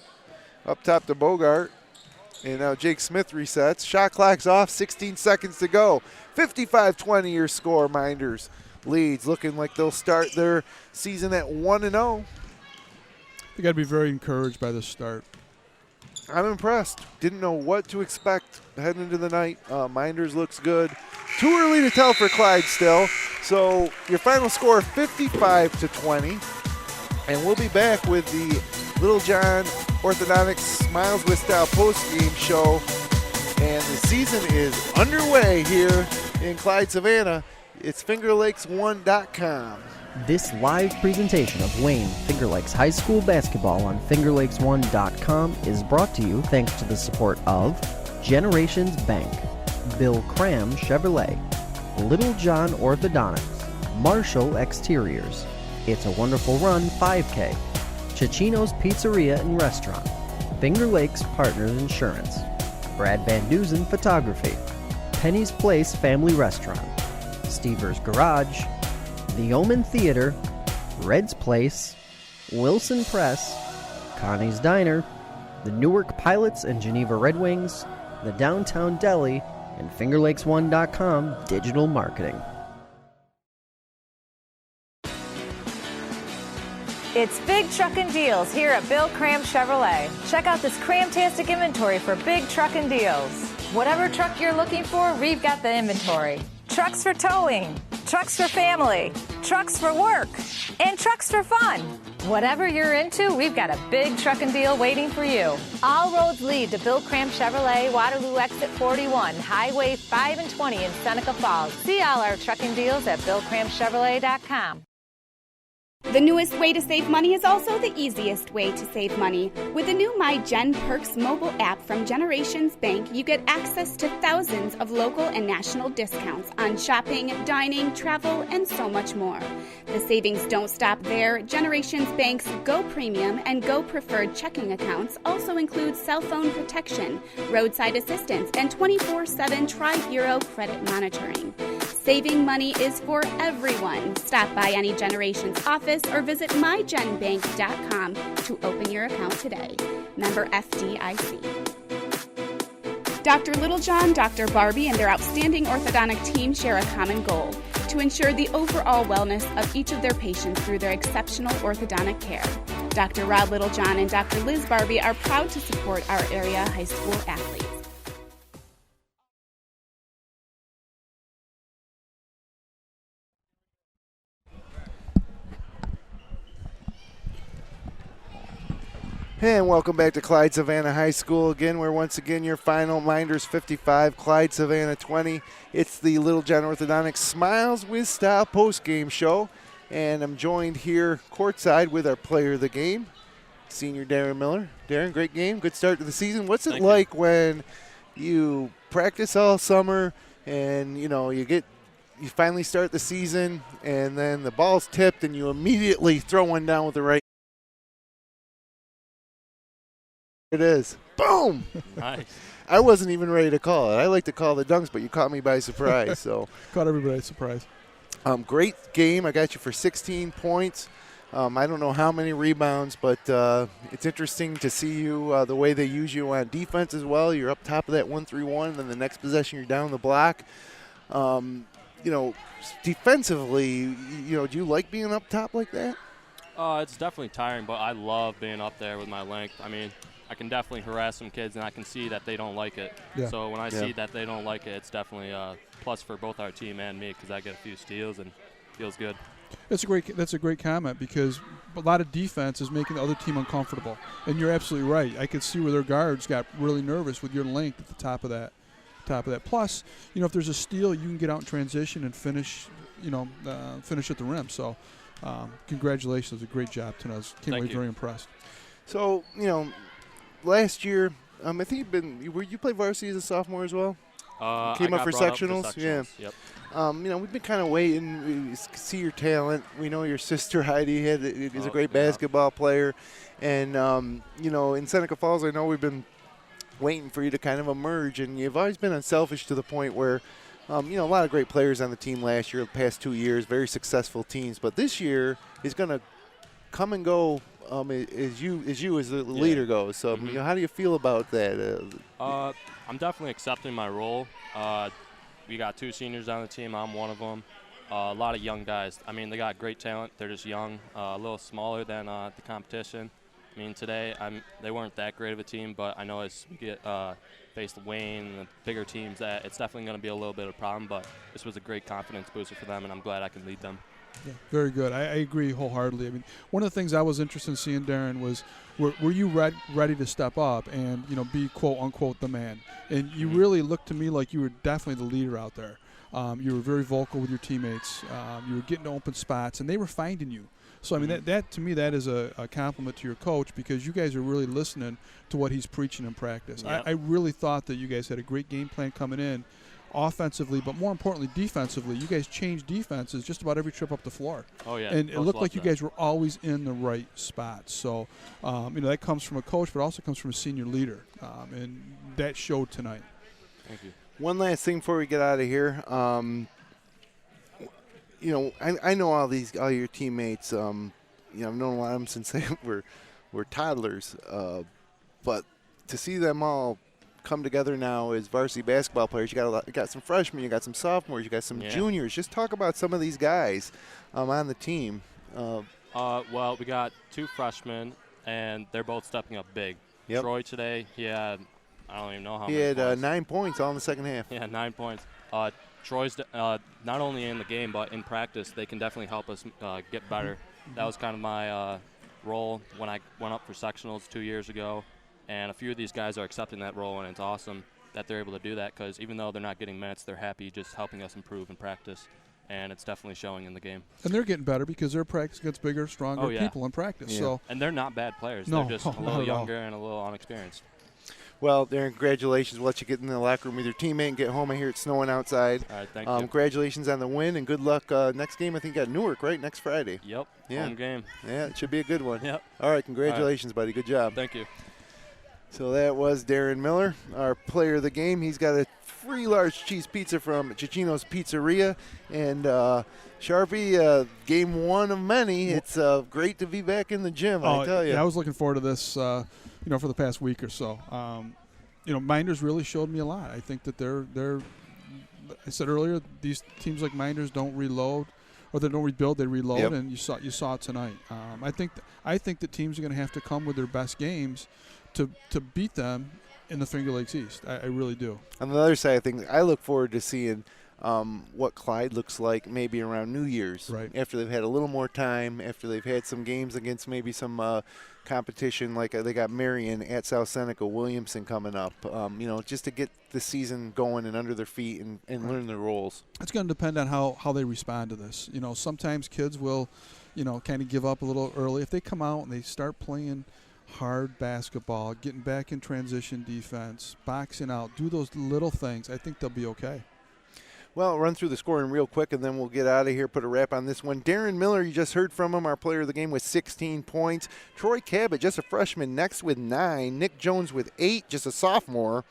Up top to Bogart. And now Jake Smith resets. Shot clock's off, 16 seconds to go. 55-20 your score. Mynderse leads, looking like they'll start their season at 1-0. They got to be very encouraged by this start. I'm impressed. Didn't know what to expect heading into the night. Mynderse looks good. Too early to tell for Clyde still. So your final score, 55-20. And we'll be back with the Little John Orthodontics Smiles with Style post-game show. And the season is underway here in Clyde-Savannah. It's FingerLakes1.com. This live presentation of Wayne Finger Lakes High School basketball on FingerLakes1.com is brought to you thanks to the support of Generations Bank, Bill Cram Chevrolet, Little John Orthodontics, Marshall Exteriors, It's a Wonderful Run 5K, Cecchino's Pizzeria and Restaurant, Finger Lakes Partners Insurance, Brad Van Dusen Photography, Penny's Place Family Restaurant, Stever's Garage, The Omen Theater, Red's Place, Wilson Press, Connie's Diner, the Newark Pilots and Geneva Red Wings, the Downtown Deli, and FingerLakes1.com digital marketing. It's Big Truckin' Deals here at Bill Cram Chevrolet. Check out this cram-tastic inventory for big truckin' deals. Whatever truck you're looking for, we've got the inventory. Trucks for towing, trucks for family, trucks for work, and trucks for fun. Whatever you're into, we've got a big truckin' deal waiting for you. All roads lead to Bill Cram Chevrolet, Waterloo Exit 41, Highway 5 and 20 in Seneca Falls. See all our trucking deals at BillCramChevrolet.com. The newest way to save money is also the easiest way to save money. With the new My Gen Perks mobile app from Generations Bank, you get access to thousands of local and national discounts on shopping, dining, travel, and so much more. The savings don't stop there. Generations Bank's Go Premium and Go Preferred checking accounts also include cell phone protection, roadside assistance, and 24/7 Tri-Bureau credit monitoring. Saving money is for everyone. Stop by any Generations office or visit mygenbank.com to open your account today. Member FDIC. Dr. Littlejohn, Dr. Barbie, and their outstanding orthodontic team share a common goal: to ensure the overall wellness of each of their patients through their exceptional orthodontic care. Dr. Rod Littlejohn and Dr. Liz Barbie are proud to support our area high school athletes. And welcome back to Clyde-Savannah High School. Again, we're once again your final Mynderse 55, Clyde-Savannah 20. It's the Littlejohn Orthodontics Smiles with Style postgame show. And I'm joined here courtside with our player of the game, senior Darren Miller. Darren, great game, good start to the season. What's it like when you practice all summer and, you finally start the season and then the ball's tipped and you immediately throw one down with the right? It is. Boom! Nice. I wasn't even ready to call it. I like to call the dunks, but you caught me by surprise. So Caught everybody by surprise. Great game. I got you for 16 points. I don't know how many rebounds, but it's interesting to see you, the way they use you on defense as well. You're up top of that 1-3-1, and then the next possession you're down the block. Defensively, do you like being up top like that? It's definitely tiring, but I love being up there with my length. I mean, I can definitely harass some kids, and I can see that they don't like it. Yeah. So when I see that they don't like it, it's definitely a plus for both our team and me because I get a few steals and feels good. That's a great comment because a lot of defense is making the other team uncomfortable. And you're absolutely right. I could see where their guards got really nervous with your length at the top of that. Plus, if there's a steal, you can get out in transition and finish at the rim. So congratulations. It was a great job tonight. I came away very impressed. So, last year, I think you played varsity as a sophomore as well? Came up for sectionals? Yeah. Yep. We've been kind of waiting. We see your talent. We know your sister Heidi is a great basketball player. And, in Seneca Falls, I know we've been waiting for you to kind of emerge. And you've always been unselfish to the point where, a lot of great players on the team last year, the past 2 years, very successful teams. But this year is going to come and go as the leader goes. So, how do you feel about that? I'm definitely accepting my role. We got 2 seniors on the team. I'm one of them. A lot of young guys. I mean, they got great talent. They're just young, a little smaller than the competition. I mean, today they weren't that great of a team, but I know as we get faced Wayne and the bigger teams, that it's definitely going to be a little bit of a problem. But this was a great confidence booster for them, and I'm glad I can lead them. Yeah, very good. I agree wholeheartedly. I mean, one of the things I was interested in seeing, Darren, was were you ready to step up and be quote unquote the man? And you really looked to me like you were definitely the leader out there. You were very vocal with your teammates. You were getting to open spots, and they were finding you. So I mean, that to me, that is a compliment to your coach because you guys are really listening to what he's preaching in practice. Yep. I really thought that you guys had a great game plan coming in. Offensively, but more importantly, defensively. You guys changed defenses just about every trip up the floor. Oh, yeah. And it looked like you guys were always in the right spots. So, that comes from a coach, but also comes from a senior leader. And that showed tonight. Thank you. One last thing before we get out of here. I know all your teammates. I've known a lot of them since they were toddlers. But to see them all come together now as varsity basketball players. You got some freshmen, you got some sophomores, you got some juniors. Just talk about some of these guys on the team. Well, we got 2 freshmen, and they're both stepping up big. Yep. Troy today, he had, I don't even know how he many had points. 9 points all in the second half. Yeah, 9 points. Troy's not only in the game, but in practice, they can definitely help us get better. That was kind of my role when I went up for sectionals 2 years ago, and a few of these guys are accepting that role, and it's awesome that they're able to do that because even though they're not getting minutes, they're happy just helping us improve in practice, and it's definitely showing in the game. And they're getting better because their practice gets bigger, stronger people in practice. Yeah. So And they're not bad players. No, They're just a not little at all. younger and a little unexperienced. Well, Darren, congratulations. We'll let you get in the locker room with your teammate and get home. I hear it's snowing outside. All right, thank you. Congratulations on the win, and good luck. Next game, I think, at Newark, right? Next Friday. Yep, Yeah. home game. Yeah, it should be a good one. Yep. All right, congratulations, buddy. Good job. Thank you. So that was Darren Miller, our player of the game. He's got a free large cheese pizza from Cicino's Pizzeria. And Sharpie, game 1 of many. It's great to be back in the gym, I tell you. Yeah, I was looking forward to this, for the past week or so. Mynderse really showed me a lot. I think that they're I said earlier, these teams like Mynderse don't reload, or they don't rebuild, they reload, Yep. and you saw it tonight. I think that teams are going to have to come with their best games to beat them in the Finger Lakes East. I really do. On the other side of things, I look forward to seeing what Clyde looks like maybe around New Year's. Right. After they've had a little more time, after they've had some games against maybe some competition, like they got Marion at South Seneca, Williamson coming up, just to get the season going and under their feet and learn their roles. It's going to depend on how they respond to this. Sometimes kids will, kind of give up a little early. If they come out and they start playing hard basketball, getting back in transition defense, boxing out, do those little things, I think they'll be okay. Well, I'll run through the scoring real quick, and then we'll get out of here, put a wrap on this one. Darren Miller, you just heard from him, our player of the game, with 16 points. Troy Cabot, just a freshman, next with 9. Nick Jones with 8, just a sophomore.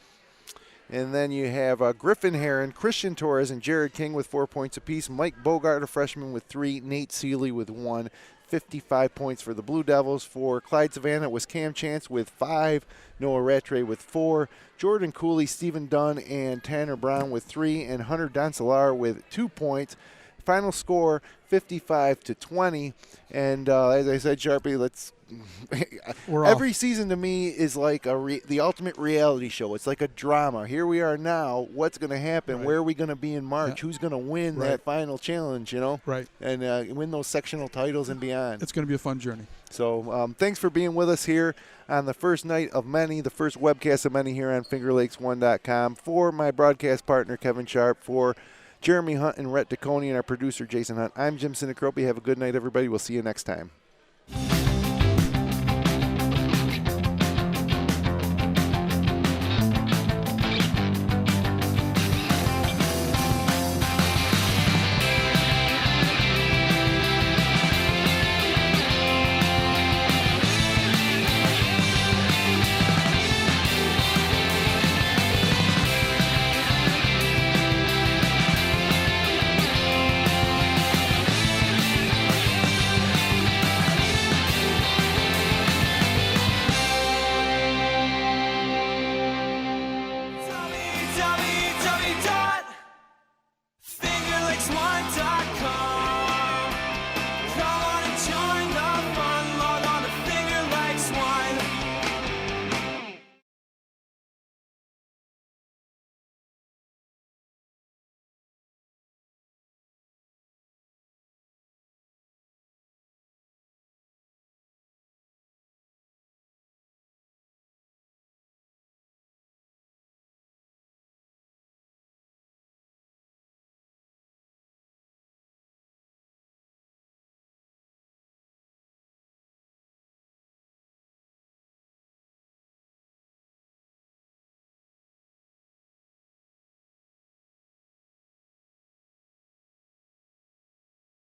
And then you have Griffin Heron, Christian Torres, and Jared King with 4 points apiece. Mike Bogart, a freshman, with 3. Nate Seeley with 1. 55 points for the Blue Devils. For Clyde-Savannah, it was Cam Chance with 5, Noah Rattray with 4, Jordan Cooley, Stephen Dunn, and Tanner Brown with 3, and Hunter Doncelar with 2 points. Final score, 55-20. And as I said, Sharpie, let's every season to me is like the ultimate reality show. It's like a drama. Here we are now. What's going to happen? Right. Where are we going to be in March? Yeah. Who's going to win Right. that final challenge, Right. and win those sectional titles and beyond. It's going to be a fun journey. So thanks for being with us here on the first night of many, the first webcast of many here on FingerLakes1.com. For my broadcast partner, Kevin Sharp, for Jeremy Hunt and Rhett DeConey, and our producer, Jason Hunt, I'm Jim Sinicropi. Have a good night, everybody. We'll see you next time.